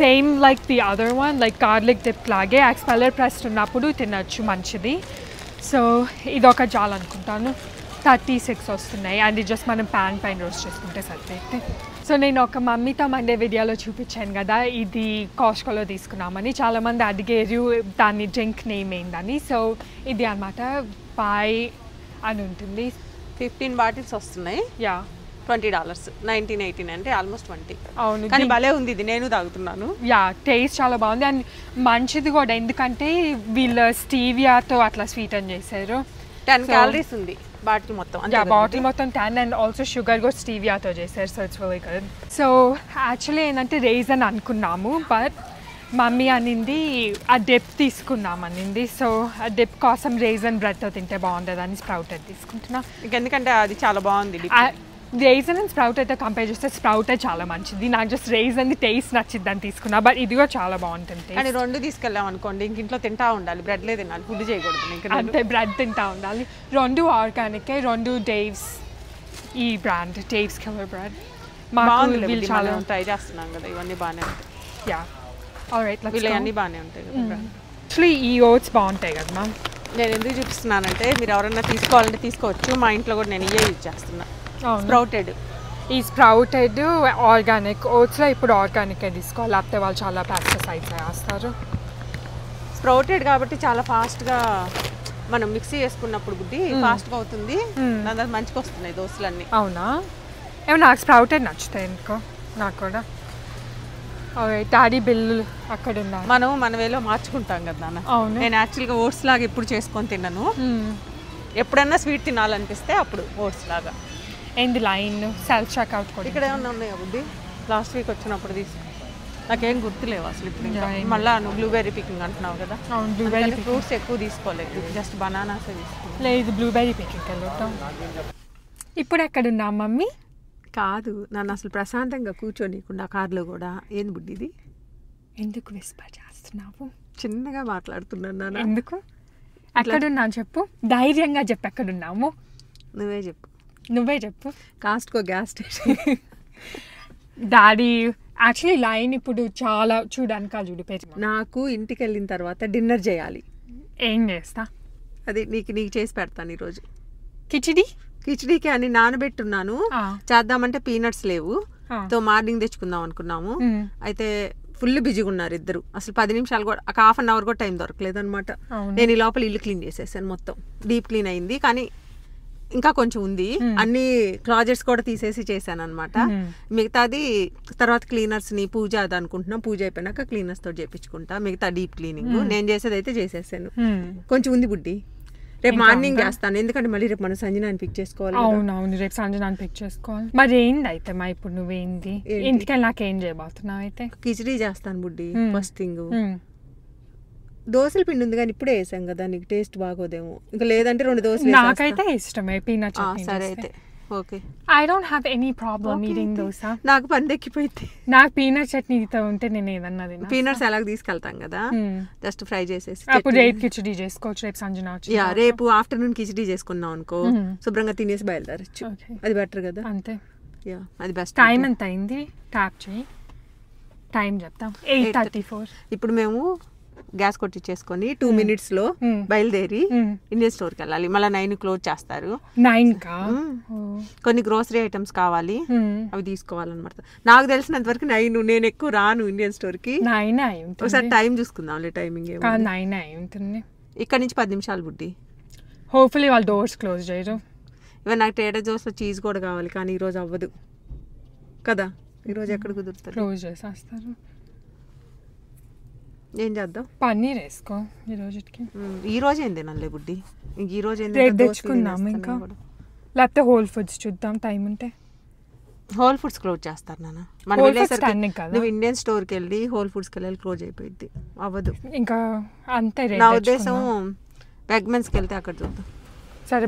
Same like the other one, like garlic dip లాగే ఎక్స్పెల్లర్ ప్రెస్డ్ ఉన్నప్పుడు తినచ్చు, మంచిది. సో ఇది ఒక చాలనుకుంటాను. 36 వస్తున్నాయి అండ్ ఇది జస్ట్ మనం ప్యాన్ పైన రోస్ట్ చేసుకుంటే సరిపోయింది. సో నేను ఒక మమ్మీతో మండే వీడియోలో చూపించాను కదా, ఇది కాస్కోలో తీసుకున్నామని. చాలామంది అడిగారు దాని డ్రింక్ నేమ్ ఏందని. సో ఇది అనమాట బాయ్ అని ఉంటుంది.
15 బాటిల్స్ వస్తున్నాయి.
యా
$20, 1918 అంటే ఆల్మోస్ట్ 20.
అవును
కానీ భలే ఉంది ఇది, నేను తాగుతున్నాను.
యా టేస్ట్ చాలా బాగుంది అండ్ మంచిది కూడా, ఎందుకంటే వీళ్ళు స్టీవియాతో అట్లా స్వీటన్ చేశారు.
10 క్యాలరీస్ ఉంది బాటిల్ మొత్తం.
బాటిల్ మొత్తం 10 అండ్ ఆల్సో షుగర్ కూడా స్టీవియాతో చేశారు. So it's very good. So actually ఏంటంటే రేజన్ అనుకున్నాము, బట్ మమ్మీ అనింది ఆ డిప్ తీసుకున్నాం అనింది. సో ఆ డిప్ కోసం రేజన్ బ్రెడ్తో తింటే బాగుంటుంది అని స్ప్రౌటెడ్ తీసుకుంటున్నా.
ఎందుకంటే అది చాలా బాగుంది.
రేజన్ అండ్ స్ప్రౌటెడ్తో కంపేర్ చేస్తే స్ప్రౌటెడ్ చాలా మంచిది. నాకు జస్ట్ రేజన్ టేస్ట్ నచ్చిద్ది అని తీసుకున్నా, బట్ ఇది కూడా చాలా బాగుంటుంది.
కానీ 2 తీసుకెళ్ళాం అనుకోండి, ఇంక ఇంట్లో తింటా ఉండాలి, బ్రెడ్లే తినాలి, ఫుడ్ చేయకూడదు.
అంటే బ్రెడ్ తింటా ఉండాలి. 2 ఆర్గానికే, 2 డేవ్స్ ఈ బ్రాండ్, డేవ్స్ కిల్లర్ బ్రెడ్.
మాకు వీళ్ళు చాలా ట్రై చేస్తున్నాం కదా, ఇవన్నీ బాగానే ఉంటాయి.
యా ఆల్రైట్,
వీళ్ళు అన్నీ బాగానే ఉంటాయి కదా.
యాక్చువల్లీ ఈ ఓట్స్ బాగుంటాయి కదా మ్యామ్.
నేను ఎందుకు చూపిస్తున్నానంటే మీరు ఎవరైనా తీసుకోవాలంటే తీసుకోవచ్చు. మా ఇంట్లో కూడా నేను ఇవే యూజ్ చేస్తున్నా. స్ప్రౌటెడ్,
ఈ స్ప్రౌటెడ్ ఆర్గానిక్ ఓట్స్లో ఇప్పుడు ఆర్గానికే తీసుకోవాలి, లేకపోతే వాళ్ళు చాలా పెస్టిసైడ్స్ వేస్తారు.
స్ప్రౌటెడ్ కాబట్టి చాలా ఫాస్ట్గా మనం మిక్సీ చేసుకున్నప్పుడు బుద్ధి ఫాస్ట్గా అవుతుంది. దాని మంచిగా వస్తున్నాయి దోశలన్నీ.
అవునా, ఏమో నాకు స్ప్రౌటెడ్ నచ్చుతాయి ఎందుకో. నాకు కూడా డాడీ బిల్లు అక్కడ ఉన్నారు.
మనం మన వేలో మార్చుకుంటాం కదా నాన్న.
అవును,
నేను యాక్చువల్గా ఓట్స్ లాగా ఎప్పుడు చేసుకొని తిన్నాను. ఎప్పుడన్నా స్వీట్ తినాలనిపిస్తే అప్పుడు ఓట్స్ లాగా.
ఏంది లైన్ సెల్ఫ్ చెక్అవుట్ కూడా
ఇక్కడ ఏమన్నా ఉన్నాయా బుద్ధి? లాస్ట్ వీక్ వచ్చినప్పుడు తీసుకో, నాకేం గుర్తులేవు అసలు. ఇప్పుడు మళ్ళీ నువ్వు బ్లూబెర్రీ పికింగ్ అంటున్నావు కదా.
అవును, బ్లూబెర్రీ
ఫ్రూట్స్ ఎక్కువ తీసుకోలేదు, జస్ట్ బనానాసే తీసుకోలేదు.
లేదు బ్లూబెర్రీ పికింగ్ వెళ్తాం. ఇప్పుడు ఎక్కడున్నాం మమ్మీ?
కాదు నన్ను అసలు ప్రశాంతంగా కూర్చోనీయకుండా కార్లో కూడా. ఏంది బుడ్డి ఇది?
ఎందుకు విస్పర్ చేస్తున్నావు?
చిన్నగా మాట్లాడుతున్నాను నాన్న.
ఎందుకు? ఎక్కడున్నా చెప్పు, ధైర్యంగా చెప్పు ఎక్కడున్నాము.
నువ్వే చెప్పు.
నువ్వే చెప్పు.
Costco gas station.
Daddy actually line ఇప్పుడు చాలా చూడడానికి చూడిపోయి.
నాకు ఇంటికి వెళ్ళిన తర్వాత డిన్నర్ చేయాలి.
ఏం చేస్తా?
అది నీకు చేసి పెడతాను ఈరోజు. కిచిడీకి అని నానబెట్టున్నాను. చేద్దామంటే పీనట్స్ లేవు, తో మార్నింగ్ తెచ్చుకుందాం అనుకున్నాము. అయితే ఫుల్ బిజీగా ఉన్నారు ఇద్దరు. అసలు 10 నిమిషాలు కూడా, ఒక హాఫ్ అన్ అవర్ కూడా టైం దొరకలేదు అనమాట. నేను ఈ లోపల ఇల్లు క్లీన్ చేసేసాను, మొత్తం డీప్ క్లీన్ అయింది. కానీ ఇంకా కొంచెం ఉంది, అన్ని క్లాజెట్స్ కూడా తీసేసి చేశాను అనమాట. మిగతాది తర్వాత క్లీనర్స్ని పూజ అది అనుకుంటున్నాం, పూజ అయిపోయినాక క్లీనర్స్ తోటి చేయించుకుంటా. మిగతా డీప్ క్లీనింగ్ నేను చేసేది అయితే చేసేసాను. కొంచెం ఉంది బుడ్డి. రేపు మార్నింగ్ చేస్తాను, ఎందుకంటే మళ్ళీ రేపు మనం సంజనాన్ని పిక్ చేసుకోవాలి.
అవునవును, రేపు సంజనాన్ని పిక్ చేసుకోవాలి. మరి ఏంది అయితే మా ఇప్పుడు నువ్వేంది ఇంటికెళ్ళి నాకేం చేయబోతున్నావు అయితే?
కిచడీ చేస్తాను బుడ్డి ఫస్ట్ థింగ్. దోశల పిండి ఉంది కానీ ఇప్పుడే వేసాం కదా, నీకు టేస్ట్ బాగోదేమో. ఇంకా లేదంటే 2 దోశలు.
నాకైతే ఇష్టమే పీనట్ చట్నీ.
సరే అయితే okay.
I don't have any problem eating dosa.
నాకు పందెక్కిపోయింది.
నాకు పీనట్ చట్నీతో ఉంటే నేను ఏదన్నా తిన్నా.
పీనట్స్ అలాగ తీసుకెళ్తాం కదా, జస్ట్ ఫ్రై చేసేసి
అప్పుడు రేపు కిచడీ చేసుకోవచ్చు. రేపు సంజన
రేపు ఆఫ్టర్నూన్ కిచడీ చేసుకున్నాం అనుకో, శుభ్రంగా తినేసి బయలుదేరచ్చు. అది బెటర్ కదా.
అంతే,
అది బెస్ట్.
టైం ఎంత అయింది ట్యాప్ చేయి, టైం చెప్తాం. 8:34.
ఇప్పుడు మేము గ్యాస్ కొట్టించేసుకొని 2 minutes లో బయలుదేరి ఇండియన్ స్టోర్కి వెళ్ళాలి. మళ్ళీ 9 క్లోజ్ చేస్తారు.
9కా?
కొన్ని గ్రోసరీ ఐటమ్స్ కావాలి, అవి తీసుకోవాలన్నమాట. నాకు తెలిసినంత వరకు 9. నేను ఎక్కువ రాను ఇండియన్ స్టోర్కి.
9 అయి ఉంటుంది.
ఒకసారి టైం చూసుకుందాంలే, టైమింగ్
9 అయి ఉంటుంది.
ఇక్కడ నుంచి 10 నిమిషాలు బుడ్డి.
హోప్ఫుల్లీ వాళ్ళు డోర్స్ క్లోజ్ చేయరు.
ఇవన్నీ నాకు ట్రేడర్ జోస్లో చీజ్ కూడా కావాలి, కానీ ఈరోజు అవ్వదు కదా. ఈరోజు ఎక్కడ కుదురుతారు,
క్లోజ్ చేసేస్తారు.
ఏం చేద్దాం?
పన్నీర్ వేసుకో ఈ రోజుకి.
ఈ రోజు ఏం తినాలి బుడ్డి? ఈ రోజు ఏం
తెచ్చుకుందాం ఇంకా, లేకపోతే హోల్ ఫుడ్స్ చూద్దాం టైం ఉంటే.
హోల్ ఫుడ్స్ క్లోజ్ చేస్తారు నాన్న. నువ్వు ఇండియన్ స్టోర్కి వెళ్ళి హోల్ ఫుడ్స్కి వెళ్ళి క్లోజ్ అయిపోయింది, అవ్వదు
ఇంకా. అంతే
నా ఉద్దేశం. వెగ్మెన్స్కి వెళ్తే అక్కడ చూద్దాం.
సరే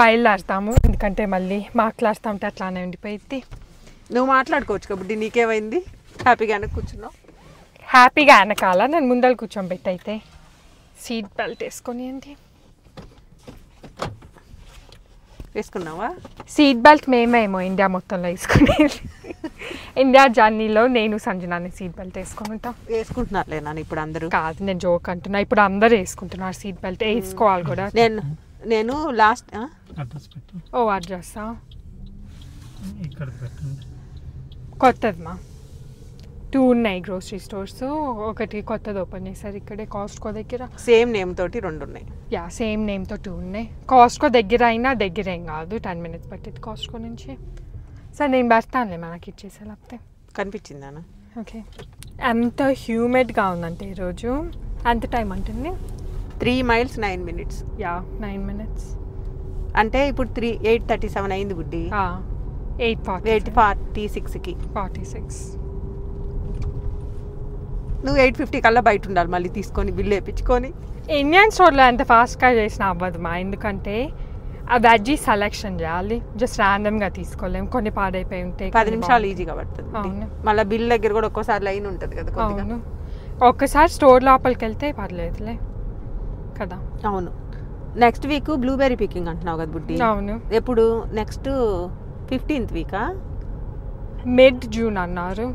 బయలుదేరుతాము, ఎందుకంటే మళ్ళీ మాట్లాడుతాంటే అట్లానే ఉండిపోయింది.
నువ్వు మాట్లాడుకోవచ్చు కాబట్టి నీకేమైంది? హ్యాపీగా కూర్చున్నావు.
హ్యాపీగా వెనకాల నేను ముందర కూర్చోబెట్టి అయితే సీట్ బెల్ట్ వేసుకొని ఏంటి
వేసుకున్నావా?
సీట్ బెల్ట్ మేమేమో ఇండియా మొత్తంలో వేసుకునేది. ఇండియా జర్నీలో నేను సంజనాన్ని సీట్ బెల్ట్ వేసుకొని ఉంటాం.
వేసుకుంటున్నారులే నాన్న ఇప్పుడు అందరూ.
కాదు, నేను జోక్ అంటున్నా. ఇప్పుడు అందరూ వేసుకుంటున్నారు సీట్ బెల్ట్, వేసుకోవాలి కూడా.
నేను లాస్ట్
అడ్రస్సా కొత్తది మా 2 ఉన్నాయి గ్రోసరీ స్టోర్స్. ఒకటి కొత్తది ఓపెన్ చేశారు ఇక్కడే కాస్ట్కో దగ్గర.
సేమ్ నేమ్ తోటి 2 ఉన్నాయి.
సేమ్ నేమ్తో 2 ఉన్నాయి. కాస్ట్కో దగ్గర అయినా దగ్గర ఏం కాదు, 10 minutes పట్టింది కాస్ట్కో నుంచి. సరే నేను పెడతానులే మనకి ఇచ్చేసే, లేకపోతే
కనిపించిందానా?
ఓకే. ఎంత హ్యూమిడ్గా ఉందంటే ఈరోజు. ఎంత టైం అంటుంది?
3 miles 9 minutes.
9 minutes
అంటే ఇప్పుడు 8:37 అయింది బుడ్డి. 8:46కి
46.
నువ్వు 8:50 కల్లా బయట ఉండాలి, మళ్ళీ తీసుకొని బిల్లు వేయించుకొని.
ఇండియన్ స్టోర్లో ఎంత ఫాస్ట్గా చేసినా అవ్వదు మా, ఎందుకంటే ఆ వెజ్జీ సెలెక్షన్ చేయాలి. జస్ట్ ర్యాండమ్గా తీసుకోలేము, కొన్ని పాడైపోయి ఉంటాయి.
10 నిమిషాలు ఈజీగా పడుతుంది.
అవును,
మళ్ళీ బిల్ దగ్గర కూడా ఒక్కోసారి లైన్ ఉంటుంది కదా.
అవును, ఒక్కసారి స్టోర్ లోపలికి వెళ్తే పర్లేదులే కదా.
అవును. నెక్స్ట్ వీక్ బ్లూబెర్రీ పికింగ్ అంటున్నావు కదా బుడ్డి?
అవును.
ఎప్పుడు? Next 15th వీకా?
మిడ్ జూన్ అన్నారు.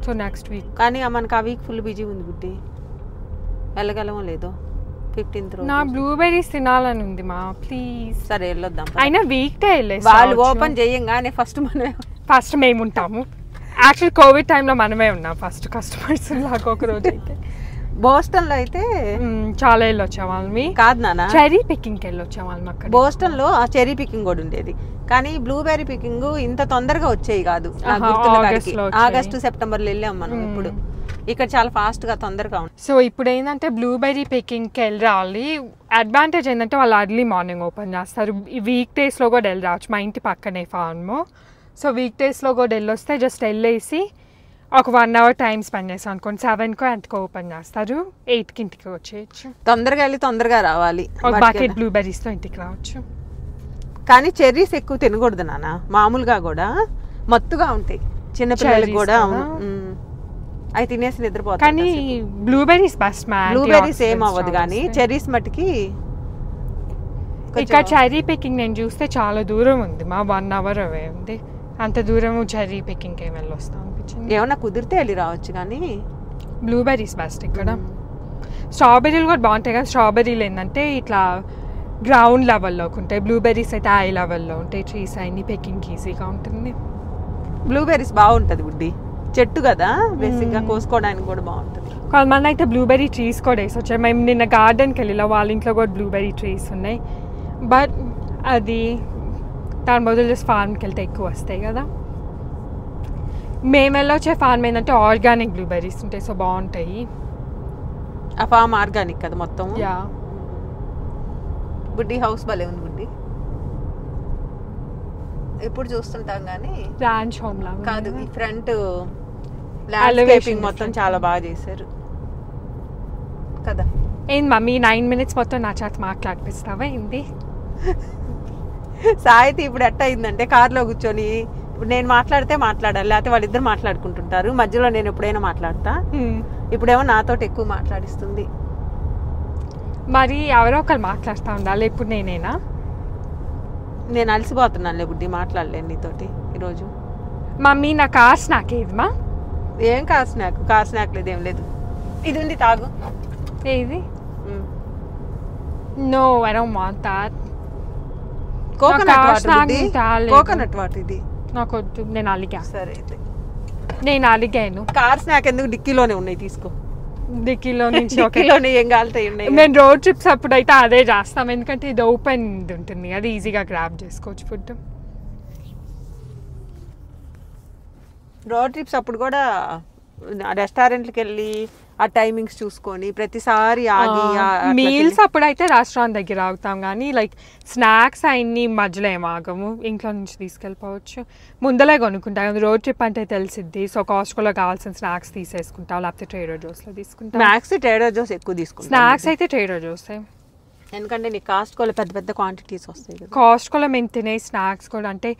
So next week.
కానీ మనకు ఆ వీక్ ఫుల్ బిజీ ఉంది బుడ్డి, వెళ్ళగలమో లేదో. 15th రోజు
నా బ్లూబెర్రీస్ తినాలని ఉంది మా, ప్లీజ్.
సరే వెళ్ళొద్దాం.
అయినా వీక్ డే వెళ్ళేసి
వాళ్ళు ఓపెన్ చేయంగానే
ఫస్ట్ మేము ఉంటాము. యాక్చువల్ కోవిడ్ టైంలో మనమే ఉన్నాం ఫస్ట్ కస్టమర్స్ లాగా. ఒక రోజు అయితే
బోస్టన్లో అయితే
చాలా వెళ్ళొచ్చేవాళ్ళం.
కాదు నాన్న,
చెరీ పికింగ్కి వెళ్ళొచ్చేవాళ్ళం అక్కడ.
బోస్టన్లో ఆ చెరీ పికింగ్ కూడా ఉండేది, కానీ బ్లూబెర్రీ పికింగ్ ఇంత తొందరగా వచ్చేవి కాదు. ఆగస్టు సెప్టెంబర్లో వెళ్ళాం మనం. ఇప్పుడు ఇక్కడ చాలా ఫాస్ట్గా తొందరగా ఉంది.
సో ఇప్పుడు ఏంటంటే బ్లూబెర్రీ పికింగ్కి వెళ్ళి రావాలి. అడ్వాంటేజ్ ఏంటంటే వాళ్ళు అర్లీ మార్నింగ్ ఓపెన్ చేస్తారు. ఈ వీక్ డేస్లో కూడా వెళ్ళి రావచ్చు, మా ఇంటి పక్కనే ఫార్మ్. సో వీక్ డేస్లో కూడా వెళ్ళొస్తే జస్ట్ వెళ్ళేసి ఒక 1 hour టైం స్పెండ్ చేస్తాం అనుకోండి. 7కో ఎంతకో ఓపెన్ చేస్తారు, 8కి ఇంటికి వచ్చేయచ్చు.
తొందరగా వెళ్ళి తొందరగా రావాలి.
ఒక బకెట్ బ్లూబెర్రీస్తో ఇంటికి రావచ్చు.
కానీ చెర్రీస్ ఎక్కువ తినకూడదు నాన్న, మామూలుగా కూడా మత్తుగా ఉంటాయి చిన్నపిల్లలకి కూడా. అవి తినేసి నిద్రపోతాయి.
కానీ బ్లూబెర్రీస్ బెస్ట్ మ్యాన్.
బ్లూబెర్రీస్ ఏం అవ్వదు, కానీ చెర్రీస్ మట్టుకి.
ఇక్కడ చెర్రీ పికింగ్ నేను చూస్తే చాలా దూరం ఉంది మా, 1 hour అవే ఉంది. అంత దూరం చెర్రీ పికింగ్ ఏమి వెళ్ళొస్తాం అనిపించింది.
ఏమన్నా కుదిరితే వెళ్ళి రావచ్చు, కానీ
బ్లూబెర్రీస్ బెస్ట్ ఇక్కడ. స్ట్రాబెర్రీలు కూడా బాగుంటాయి కదా. స్ట్రాబెర్రీలు ఏంటంటే ఇట్లా గ్రౌండ్ లెవెల్లోకి ఉంటాయి, బ్లూబెర్రీస్ అయితే ఐ లెవెల్లో ఉంటాయి. ట్రీస్ అన్ని పికింగ్ ఈజీగా ఉంటుంది.
బ్లూబెర్రీస్ బాగుంటుంది బుడ్డి, చెట్టు కదా బేసిక్గా, కోసుకోవడానికి కూడా బాగుంటుంది.
కొంతమంది అయితే బ్లూబెర్రీ ట్రీస్ కూడా వేసి వచ్చాయి. మేము నిన్న గార్డెన్కి వెళ్ళి వాళ్ళ ఇంట్లో కూడా బ్లూబెర్రీ ట్రీస్ ఉన్నాయి. బట్ అది దాని బదులు జస్ట్ ఫార్మ్కి వెళ్తే ఎక్కువ వస్తాయి కదా. మేము వెళ్ళొచ్చే ఫార్మ్ ఏంటంటే ఆర్గానిక్ బ్లూబెర్రీస్ ఉంటాయి, సో బాగుంటాయి.
ఆ ఫామ్ ఆర్గానిక్ కదా మొత్తం.
యా
బుడ్డి హౌస్ భలే ఉంది బుడ్డి. ఎప్పుడు చూస్తుంటాం కానీ
రాంచ్ హోమ్ లాగా
కాదు, ఈ ఫ్రంట్ ల్యాండ్స్కేపింగ్ మొత్తం చాలా బాగా చేశారు కదా.
ఏంది మమ్మీ 9 minutes మొత్తం నా చేత మాట్లాడిపిస్తావా ఏంది?
సాయితి ఇప్పుడు ఎట్ట అయిందంటే కార్లో కూర్చొని ఇప్పుడు నేను మాట్లాడితే మాట్లాడాలి, లేకపోతే వాళ్ళిద్దరు మాట్లాడుకుంటుంటారు, మధ్యలో నేను ఎప్పుడైనా మాట్లాడతా. ఇప్పుడేమో నాతో ఎక్కువ మాట్లాడిస్తుంది.
మరి ఎవరో ఒకరు మాట్లాడుతూ ఉండాలి. ఇప్పుడు నేనేనా?
నేను అలసిపోతున్నానులే బుడ్డి, మాట్లాడలేను నీతోటి ఈరోజు.
మమ్మీ నా కార్ స్నాక్ ఏదిమా?
ఏం కార్ స్నాక్ లేదు, ఏం లేదు. ఇది ఉంది తాగు.
ఏది? No I don't want that.
Coconut water ఇది
నాకు వద్దు. నేను అలిగా.
సరే అయితే
నేను అలిగాను.
కార్ స్నాక్ ఎందుకు, డిక్కీలోనే ఉన్నాయి తీసుకో.
డిక్కీలో నుంచి
డిక్కీలోనే ఏం కాలుతాయి ఉన్నాయి.
మేము రోడ్ ట్రిప్స్ అప్పుడు అయితే అదే చేస్తాం, ఎందుకంటే ఇది ఓపెన్ ఉంటుంది, అది ఈజీగా గ్రాబ్ చేసుకోవచ్చు ఫుడ్.
రోడ్ ట్రిప్స్ అప్పుడు కూడా రెస్టారెంట్కి వెళ్ళి ఆ టైమింగ్స్ చూసుకొని ప్రతిసారి ఆగి
మీల్స్ అప్పుడైతే రెస్టారెంట్ దగ్గర ఆగుతాం, కానీ లైక్ స్నాక్స్ అన్ని మధ్యలో ఏం ఆగము, ఇంట్లో నుంచి తీసుకెళ్ళిపోవచ్చు. ముందలే కొనుక్కుంటాం, రోడ్ ట్రిప్ అంటే తెలిసిద్ది. సో కాస్ట్కోలో కావాల్సిన స్నాక్స్ తీసేసుకుంటాం, లేకపోతే ట్రేడర్ జోస్లో తీసుకుంటాం.
స్నాక్స్ ట్రేడర్ జోస్ ఎక్కువ తీసుకుంటాం.
స్నాక్స్ అయితే ట్రేడర్ జోస్,
ఎందుకంటే నీకు కాస్ట్కోలో పెద్ద పెద్ద క్వాంటిటీస్ వస్తాయి.
కాస్ట్కోలో మేము తినే స్నాక్స్ కూడా అంటే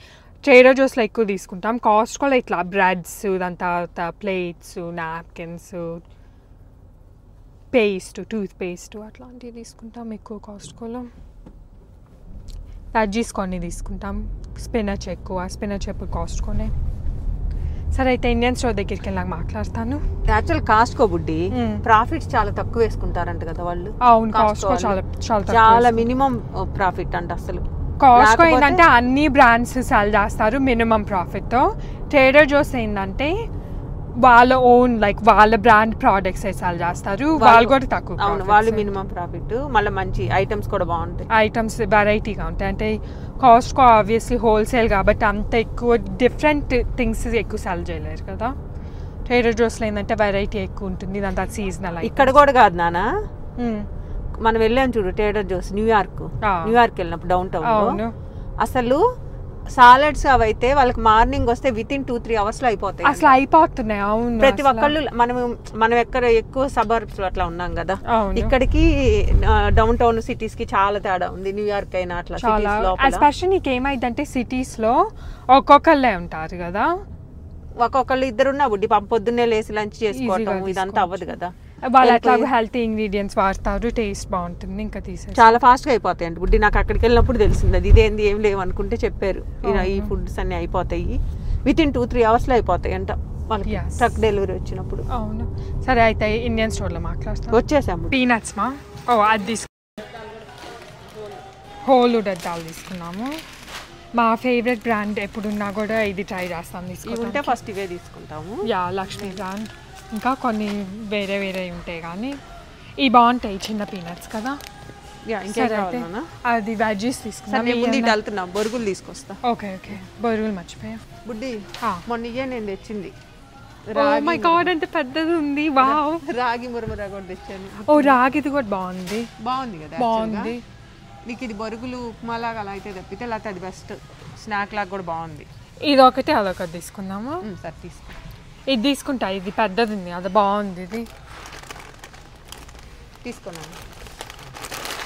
ట్రేడర్ జోస్లో ఎక్కువ తీసుకుంటాం. కాస్ట్కోలో ఇట్లా బ్రెడ్స్, దాని తర్వాత ప్లేట్స్, నాప్కిన్స్, టూత్ పేస్ట్ అట్లాంటివి తీసుకుంటాం ఎక్కువ కాస్ట్కోలో. వెజ్జీస్ కొన్ని తీసుకుంటాం, స్పినచ్ ఎప్పుడు కాస్ట్కోనే. సరే అయితే ఇండియన్ స్టోర్ దగ్గరికి వెళ్ళాక మాట్లాడతాను.
యాక్చువల్ కాస్ట్కో బుడ్డి ప్రాఫిట్స్ చాలా తక్కువ వేసుకుంటారంట కదా వాళ్ళు.
అవును, కాస్ట్కో
చాలా మినిమం ప్రాఫిట్ అంట అసలు.
కాస్ట్కో ఏంటంటే అన్ని బ్రాండ్స్ సెల్ చేస్తారు మినిమం ప్రాఫిట్తో. ట్రేడర్ జోస్ ఏంటంటే వాళ్ళ ఓన్ లైక్ వాళ్ళ బ్రాండ్ ప్రోడక్ట్స్ సెల్ చేస్తారు, వాళ్ళు కూడా తక్కువ.
అవును, వాళ్ళు మినిమం ప్రాఫిట్, మళ్ళీ మంచి ఐటమ్స్ కూడా బాగుంటాయి.
ఐటమ్స్ వెరైటీగా ఉంటాయి. అంటే కాస్ట్కో ఆబ్వియస్లీ హోల్సేల్ కాబట్టి అంత ఎక్కువ డిఫరెంట్ థింగ్స్ ఎక్కువ సెల్ చేయలేరు కదా. ట్రేడర్ జోస్లో ఏంటంటే వెరైటీ ఎక్కువ ఉంటుంది, దాంతో సీజనల్.
ఇక్కడ కూడా కాదు నానా, మనం వెళ్ళాం చూడు ట్రేడర్ జోస్ న్యూయార్క్ వెళ్ళినప్పుడు డౌన్ టౌన్, అసలు సాలడ్స్ అవైతే వాళ్ళకి మార్నింగ్ వస్తే విత్ ఇన్ 2-3 hours లో అయిపోతాయి.
అసలు అయిపోతున్నాయి. అవును,
ప్రతి ఒక్కళ్ళు మనం ఎక్కడ ఎక్కువ సబర్బ్స్ అట్లా ఉన్నాం కదా, ఇక్కడికి డౌన్ టౌన్ సిటీస్ కి చాలా తేడా ఉంది. న్యూయార్క్ అయినా అట్లా
ఎస్పెషల్లీ నీకేమైందంటే సిటీస్ లో ఒక్కొక్కళ్ళే ఉంటారు కదా,
ఒక్కొక్కళ్ళు ఇద్దరున్నా బుడ్డి పొద్దున్నే లేసి లంచ్ చేసుకోవటం ఇదంతా అవ్వదు కదా.
వాళ్ళు అట్లాగో హెల్తీ ఇంగ్రీడియంట్స్ వాడతారు, టేస్ట్ బాగుంటుంది, ఇంకా తీసేసి
చాలా ఫాస్ట్గా అయిపోతాయి అండి బుడ్డి. నాకు అక్కడికి వెళ్ళినప్పుడు తెలిసింది అది, ఇదేంది ఏం లేవు అనుకుంటే చెప్పారు, ఈ ఫుడ్స్ అన్ని అయిపోతాయి విత్ ఇన్ 2-3 hours లో అయిపోతాయి అంట వాళ్ళకి ట్రక్ డెలివరీ వచ్చినప్పుడు.
అవును, సరే అయితే ఇండియన్ స్టోర్లో మాట్లాడతాం.
వచ్చేసాము.
పీనట్స్ అది హోల్ వుడ్ దాల్ తీసుకున్నాము. మా ఫేవరెట్ బ్రాండ్ ఎప్పుడున్నా కూడా ఇది ట్రై చేస్తాం.
తీసుకుంటే ఫస్ట్ ఇవే తీసుకుంటాము.
లక్ష్మీ బ్రాండ్, ఇంకా కొన్ని వేరే ఉంటాయి కానీ ఇవి బాగుంటాయి, చిన్న పీనట్స్ కదా. అది వెజ్జీస్ తీసుకున్నాం.
బొరుగులు తీసుకొస్తా.
ఓకే బొరుగులు మర్చిపోయా
బుడ్డి, మొన్న నేను తెచ్చింది.
మై గాడ్, అంటే పెద్దది ఉంది. వావ్,
రాగి మురమురా కూడా తెచ్చాను.
రాగిది కూడా బాగుంది
కదా,
బాగుంది.
నీకు ఇది బొరుగులు ఉప్మా లాగా అలా అయితే తప్పితే లేకపోతే అది బెస్ట్ స్నాక్ లాగా కూడా బాగుంది.
ఇది ఒకటి అదొకటి తీసుకుందాము.
సరే తీసుకో.
ఇది తీసుకుంటా, ఇది పెద్దది ఉంది, అది బాగుంది. ఇది
తీసుకున్నాను,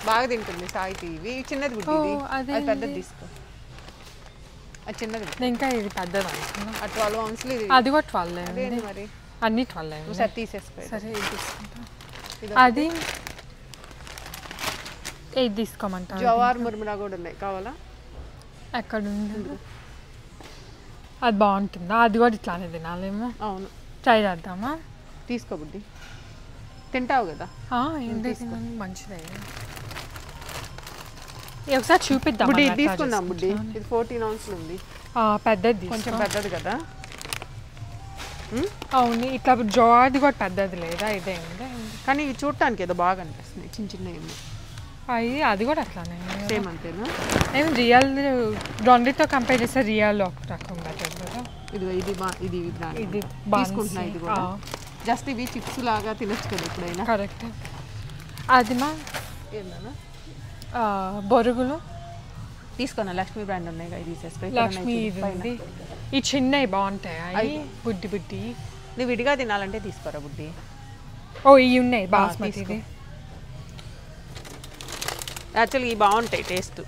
బాగా తింటుంది సాయితి. ఇవి చిన్నది బుడ్డి, అది పెద్దది తీసుకో. అది చిన్నది,
ఇంకా ఇది పెద్దది అనుకున్నా.
12 ounces.
అది కూడా 12
మరి
అన్ని 12.
సరే తీసేసుకో.
సరే ఇది తీసుకుంటా. అది ఇది తీసుకోమంటా.
జవార్ ముర్మురా కూడా ఉన్నాయి, కావాలా?
ఎక్కడ ఉంది? అది బాగుంటుందా? అది కూడా ఇట్లానే తినాలేమో.
అవును,
ట్రై చేద్దామా?
తీసుకో బుడ్డి, తింటావు కదా.
మంచిదే, ఒకసారి చూపిద్దాం.
తీసుకుందాం బుడ్డి, ఇది 14 ounces ఉంది.
పెద్దది,
కొంచెం పెద్దది కదా.
అవును, ఇట్లా జవాది కూడా పెద్దది లేదా? ఇదే ఉంది,
కానీ ఇవి చూడటానికి ఏదో బాగా అనిపిస్తుంది, చిన్న
అది కూడా అట్లానే
సేమ్ అంతేనా?
నేను రియల్ రెండితో కంపేర్ చేస్తే రియల్ ఒక రకం బెటర్ కదా.
ఇది తీసుకుంటున్నా. ఇది కూడా జస్ట్ ఇవి చిప్స్ లాగా తినొచ్చు కదా ఎప్పుడైనా.
కరెక్ట్. అది మా
ఏందన్నా
బొరుగులు
తీసుకున్నా లక్ష్మీ బ్రాండ్ ఉన్నాయి కదా తీసేసుకో
లక్ష్మి ఇది ఉంది. ఈ చిన్నవి బాగుంటాయి అవి బుడ్డి బుడ్డి.
నువ్వు విడిగా తినాలంటే తీసుకోరా బుడ్డి.
ఓ ఇవి ఉన్నాయి బాస్మతిది.
యాక్చువల్గా ఇవి బాగుంటాయి టేస్ట్,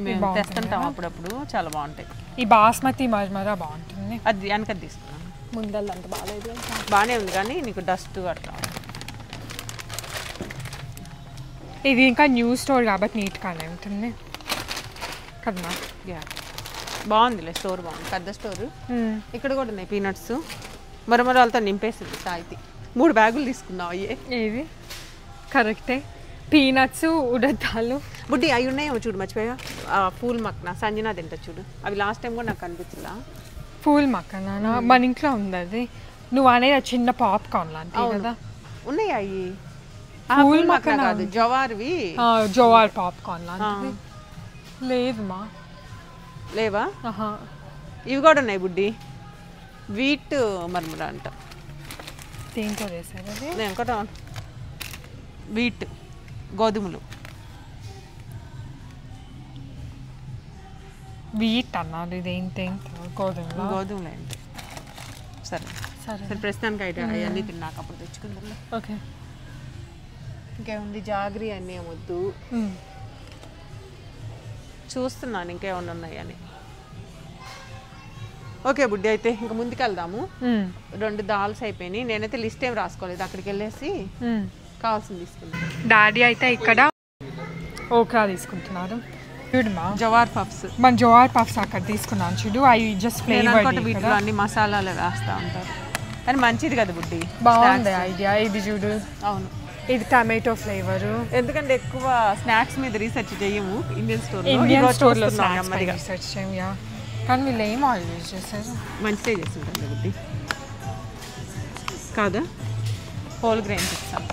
మేము తెస్తుంటాం అప్పుడప్పుడు, చాలా బాగుంటాయి.
ఈ బాస్మతి మజ్మరా బాగుంటుంది.
అది వెనకది తీసుకున్నాను.
ముందల్ల అంత బాగాలేదు,
బాగానే ఉంది కానీ నీకు డస్ట్ అట్లా.
ఇది ఇంకా న్యూ స్టోర్ కాబట్టి నీట్గానే ఉంటుంది కదా.
బాగుందిలే, స్టోర్ బాగుంది, పెద్ద స్టోరు. ఇక్కడ కూడా ఉన్నాయి పీనట్స్, మరమరాలతో నింపేసింది సాయితి. 3 బ్యాగులు తీసుకున్నావు అయ్యే.
ఏది కరెక్టే. పీనట్స్ ఉడద్దాలు
బుడ్డి అవి ఉన్నాయేమో చూడు, మర్చిపోయా. పూల్ మక్కన సంజనా తింటా చూడు, అవి లాస్ట్ టైం కూడా నాకు కనిపించలా.
పూల్ మక్కన మన ఇంట్లో ఉంది అది. నువ్వు అనేది చిన్న పాప్కార్న్ లాంటివి కదా.
ఉన్నాయి అవి
పూల్
మక్కన
మక్కన
కాదు, జవార్వి.
జోవార్ పాప్కార్న్ లాంటిది లేదు మా.
లేవా? ఇవి కూడా ఉన్నాయి బుడ్డి, వీట్ మర్మరా అంట.
దేంతో చేశారు అది?
నేను కూడా వీట్ గోధుమలు.
వీట్ అన్నారు, ఇదేంటి గోధుమలు.
గోధుమలు ఏంటి? సరే సరే ప్రస్తుతానికి అయితే అవన్నీ తిన్నాక అప్పుడు తెచ్చుకుందాం.
ఓకే.
ఇంకేముంది, జాగ్రీ అన్నీ ఏమొద్దు, చూస్తున్నాను ఇంకేమన్నా ఉన్నాయని. ఓకే బుడ్డి, అయితే ఇంకా ముందుకు వెళ్దాము. 2 దాల్స్ అయిపోయినాయి. నేనైతే లిస్ట్ ఏం రాసుకోలేదు, అక్కడికి వెళ్ళేసి కావాల్సింది తీసుకున్నాను.
డాడీ అయితే ఇక్కడ ఓక్రా తీసుకుంటున్నారు చూడమా.
జవార్ పఫ్స్,
మన జవార్ పఫ్స్ అక్కడ తీసుకున్నాను చూడు. అవి జస్ట్ ఫ్లేవర్,
వీటిలో అన్ని మసాలాలు వేస్తూ ఉంటారు కానీ మంచిది కదా బుడ్డి.
బాగుంది ఐడియా ఇది చూడు.
అవును,
ఇది టమాటో ఫ్లేవర్.
ఎందుకంటే ఎక్కువ స్నాక్స్ మీద రీసెర్చ్ చేయము ఇండియన్
స్టోర్లో రీసెర్చ్ చేయము. కానీ వీళ్ళు ఏం ఆయిల్ యూజ్ చేస్తారు?
మంచిదే చేస్తుంటారు బుడ్డి కాదా. హోల్ గ్రెయిన్స్ ఇస్తాను.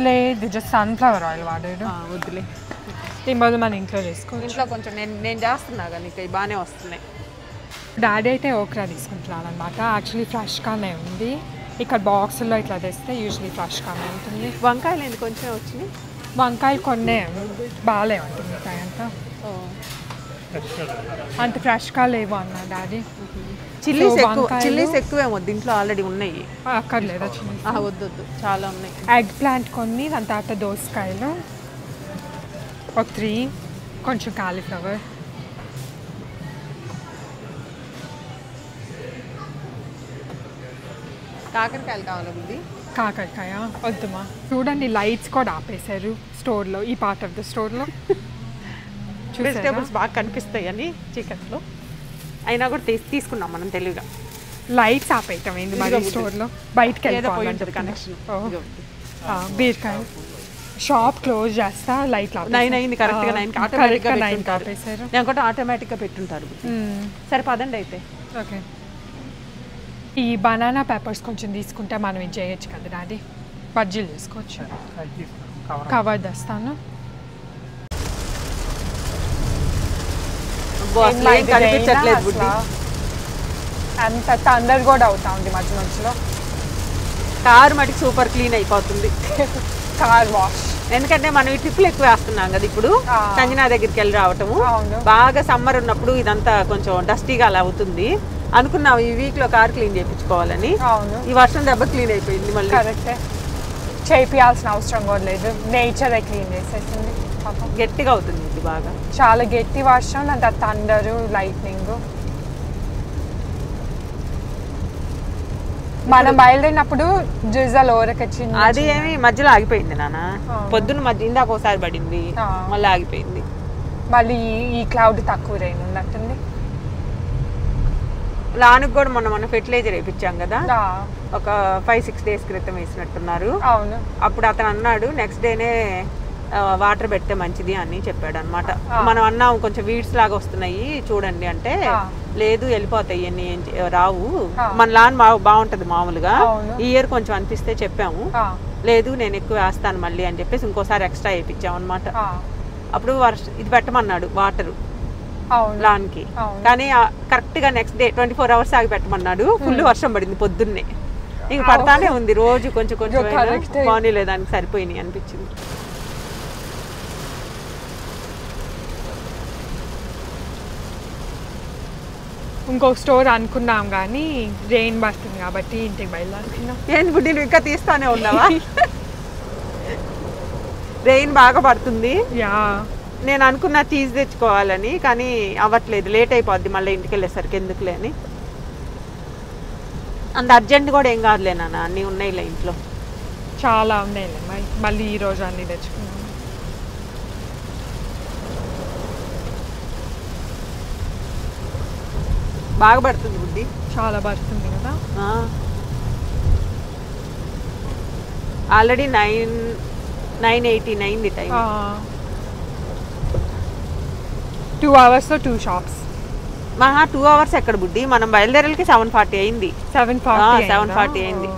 లేదు జస్ట్ సన్ఫ్లవర్ ఆయిల్ వాడాడు.
వద్దులే,
ఈ బదులు మన ఇంట్లో చేసుకోవచ్చు.
ఇంట్లో కొంచెం నేను చేస్తున్నా కానీ ఇక బాగానే వస్తున్నాయి.
డాడీ అయితే ఓక్రా తీసుకుంటున్నాను అనమాట. యాక్చువల్లీ ఫ్రెష్గానే ఉంది. ఇక్కడ బాక్సుల్లో ఇట్లా తెస్తే యూజువలీ ఫ్రెష్గానే ఉంటుంది.
వంకాయలు ఎందుకు కొంచెం వచ్చినాయి?
వంకాయలు కొన్నే బాగాలే ఉంటుంది అంతా, అంత ఫ్రెష్గా లేవు అన్న డాడీ.
చిల్లీస్ ఎక్కువేమో దీంట్లో ఆల్రెడీ ఉన్నాయి.
అక్కర్లేదా చిల్లీస్?
వద్దు చాలా ఉన్నాయి.
ఎగ్ ప్లాంట్ కొన్ని, దాని తర్వాత దోసకాయలు ఒక 3, కొంచెం కాలీఫ్లవర్.
కాకరకాయలు కావాలా బుద్ధి?
కాకరకాయ వద్దుమా. చూడండి లైట్స్ కూడా ఆపేశారు స్టోర్లో, ఈ పార్ట్ ఆఫ్ ద స్టోర్లో.
వెజిటేబుల్స్ బాగా కనిపిస్తాయి అని చీకట్లో అయినా కూడా తీసుకున్నాం మనం తెలివిగా.
లైట్స్ ఆపేయటం ఏంది మరి స్టోర్లో? బయటకి వెళ్ళిపోవాలి
కనెక్షన్.
బీరకాయ షాప్ క్లోజ్ చేస్తా, లైట్
9 అయింది కరెక్ట్గా. 9
ఆపేశారు.
నేను కూడా ఆటోమేటిక్గా పెట్టుంటారు. సరే పదండి అయితే.
ఓకే. ఈ బనానా పెప్పర్స్ కొంచెం తీసుకుంటే మనం ఇది చేయొచ్చు కదా డాడీ, బజ్జీలు చేసుకోవచ్చు. కవర్ తెస్తాను.
కనిపించట్లేదు బుద్ధి,
అంత తందర్ కూడా అవుతా ఉంది మధ్య మధ్యలో.
కారు మటుకు సూపర్ క్లీన్ అయిపోతుంది.
కార్ వాష్,
ఎందుకంటే మనం ఈ ట్రిప్లు ఎక్కువ వేస్తున్నాం కదా ఇప్పుడు. సంజనా దగ్గరికి వెళ్ళి రావటము,
అవును.
బాగా సమ్మర్ ఉన్నప్పుడు ఇదంతా కొంచెం డస్టీగా అలా అవుతుంది. అనుకున్నాం ఈ వీక్లో కార్ క్లీన్ చేయించుకోవాలని.
అవును,
ఈ వర్షం దెబ్బ క్లీన్ అయిపోయింది మళ్ళీ.
కరెక్టే, చేయాల్సిన అవసరం కూడా లేదు, నేచర్ క్లీన్ చేసేసింది.
గట్టిగా అవుతుంది ఇది బాగా,
చాలా గట్టి వర్షం, అంత థండరు, లైట్నింగ్. మనం బయలుదేరినప్పుడు డ్రిజల్ ఓరకొచ్చింది,
అది ఏమి మధ్యలో ఆగిపోయింది నాన్న. పొద్దున్న మధ్య ఇందాక ఒకసారి పడింది, మళ్ళీ ఆగిపోయింది.
మళ్ళీ ఈ క్లౌడ్ తక్కువ రెయిన్ ఉన్నట్టుంది.
లానికి కూడా మన ఫెర్టిలైజర్ వేయించాం కదా, ఒక 5-6 డేస్ క్రితం వేసినట్టున్నారు.
అవును,
అప్పుడు అతను అన్నాడు నెక్స్ట్ డేనే వాటర్ పెడితే మంచిది అని చెప్పాడు అనమాట. మనం అన్నాము కొంచెం వీడ్స్ లాగా వస్తున్నాయి చూడండి అంటే, లేదు వెళ్ళిపోతాయి అన్ని రావు, మన లాన్ బాగుంటది మామూలుగా, ఈ ఇయర్ కొంచెం అనిపిస్తే చెప్పాము. లేదు నేను ఎక్కువ వేస్తాను మళ్ళీ అని చెప్పేసి ఇంకోసారి ఎక్స్ట్రా వేయించాం అనమాట. అప్పుడు ఇది పెట్టమన్నాడు వాటర్ లాన్ కి, కానీ కరెక్ట్ గా నెక్స్ట్ డే 24 hours ఆగి పెట్టమన్నాడు. ఫుల్ వర్షం పడింది పొద్దున్నే. ఇంక పడతానే ఉంది రోజు కొంచెం కొంచెం
Correct.
పోనీలే దానికి సరిపోయినాయి అనిపించింది.
ఇంకొక స్టోర్ అనుకున్నాం కానీ రెయిన్ పడుతుంది కాబట్టి ఇంటికి బయలుదేరుతున్నాం.
ఏంది బుడ్డి నువ్వు ఇంకా తీస్తానే ఉన్నావా? రెయిన్ బాగా పడుతుంది.
యా
నేను అనుకున్నా తీసి తెచ్చుకోవాలని, కానీ అవ్వట్లేదు, లేట్ అయిపోద్ది మళ్ళీ ఇంటికి వెళ్ళేసరికి ఎందుకులే అని. అంత అర్జెంట్ కూడా ఏం కాదులే నాన్న, అన్నీ ఉన్నాయిలే ఇంట్లో.
చాలా ఉన్నాయిలే మళ్ళీ ఈ రోజు అన్నీ తెచ్చుకున్నాం.
బాగా పడుతుంది బుడ్డి.
చాలా పడుతుంది కదా.
ఆల్రెడీ 9:18 అయింది టైం.
2 hours 2 shops.
2 hours ఎక్కడ బుడ్డి, మనం బయలుదేరాలకి 7:40 అయింది. 7:40 అయింది.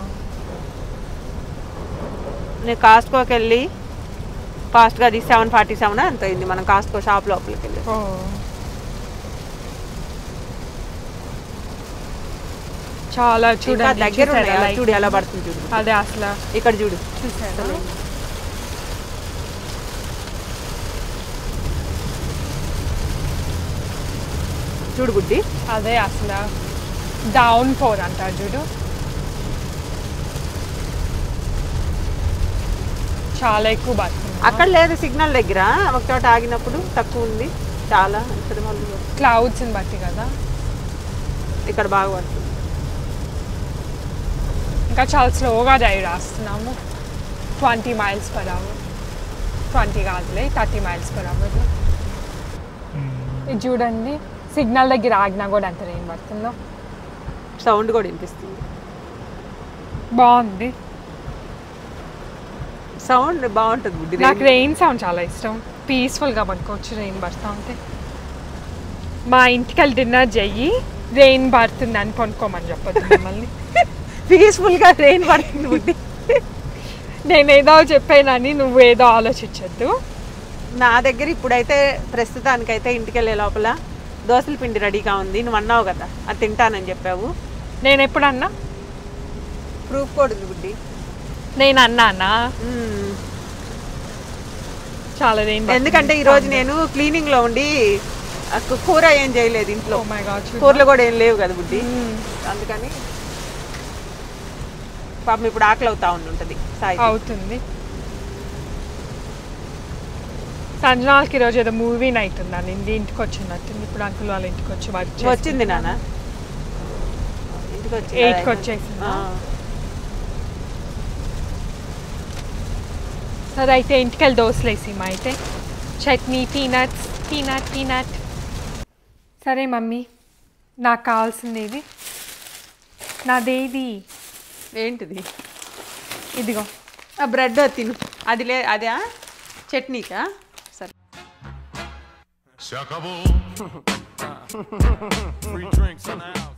నేను కాస్ట్కోకి వెళ్ళి ఫాస్ట్గా అది 7:47 అంత అయింది మనం కాస్ట్కో షాప్ లోపలికి వెళ్ళి.
చాలా చూడండి
దగ్గర చూడు ఎలా పడుతుంది చూడు.
అదే అసలు
ఇక్కడ చూడు.
చూసాను.
చూడు బుడ్డి.
అదే అసలు డౌన్ ఫోర్ అంటారు చూడు. చాలా ఎక్కువ పడుతుంది.
అక్కడ లేదు సిగ్నల్ దగ్గర, ఒక చోట ఆగినప్పుడు తక్కువ ఉంది చాలా.
క్లౌడ్స్ని బట్టి కదా.
ఇక్కడ బాగా పడుతుంది.
ఇంకా చాలా స్లోగా డ్రైవ్ రాస్తున్నాము. 20 miles per hour. 20 కాదులే 30 miles per hour. ఇది చూడండి, సిగ్నల్ దగ్గర ఆగినా కూడా ఎంత రెయిన్ పడుతుందో.
సౌండ్ కూడా వినిపిస్తుంది.
బాగుంది,
సౌండ్ బాగుంటుంది బుడ్డి.
నాకు రెయిన్ సౌండ్ చాలా ఇష్టం. పీస్ఫుల్గా పడుకోవచ్చు రెయిన్ పడుతూ ఉంటే. మా ఇంటికి వెళ్ళి డిన్నర్ చెయ్యి, రెయిన్ పడుతుంది అని కొనుక్కోమని చెప్పొద్దు మిమ్మల్ని.
పీస్ఫుల్గా రెయిన్ పడుతుంది బుడ్డి.
నేనేదో చెప్పానని నువ్వు ఏదో ఆలోచించద్దు.
నా దగ్గర ఇప్పుడైతే ప్రస్తుతానికైతే ఇంటికి వెళ్ళే లోపల దోశల పిండి రెడీగా ఉంది. నువ్వు అన్నావు కదా అది తింటానని చెప్పావు.
నేను ఎప్పుడన్నా
ప్రూఫ్ కూడా ఉంది బుడ్డి.
నేను అన్నానా? చాలా
ఎందుకంటే ఈరోజు నేను క్లీనింగ్లో ఉండి కూర ఏం చేయలేదు ఇంట్లో.
Oh my God,
కూరలు కూడా ఏం లేవు కదా బుడ్డి, అందుకని పాపం ఇప్పుడు ఆకలి అవుతా ఉంటుంది.
అవుతుంది. సంజనాలకి ఈరోజు ఏదో మూవీ నైట్ ఉందండి, ఇంటికి వచ్చినట్టుంది. ఇప్పుడు అంకుల్ వాళ్ళ ఇంటికి వచ్చి
వచ్చింది నాన్న. ఇంటికి వచ్చి
8కి వచ్చేసింది. సరే అయితే ఇంటికి వెళ్ళి దోశలు వేసి మా అయితే చట్నీ, పీనట్. సరే మమ్మీ, నాకు కావాల్సింది ఇది. నాదేది?
ఏంటిది?
ఇదిగో
ఆ బ్రెడ్ తిను. అది అదే చట్నీకా? సరే.
Se acabó. Free drinks in the house.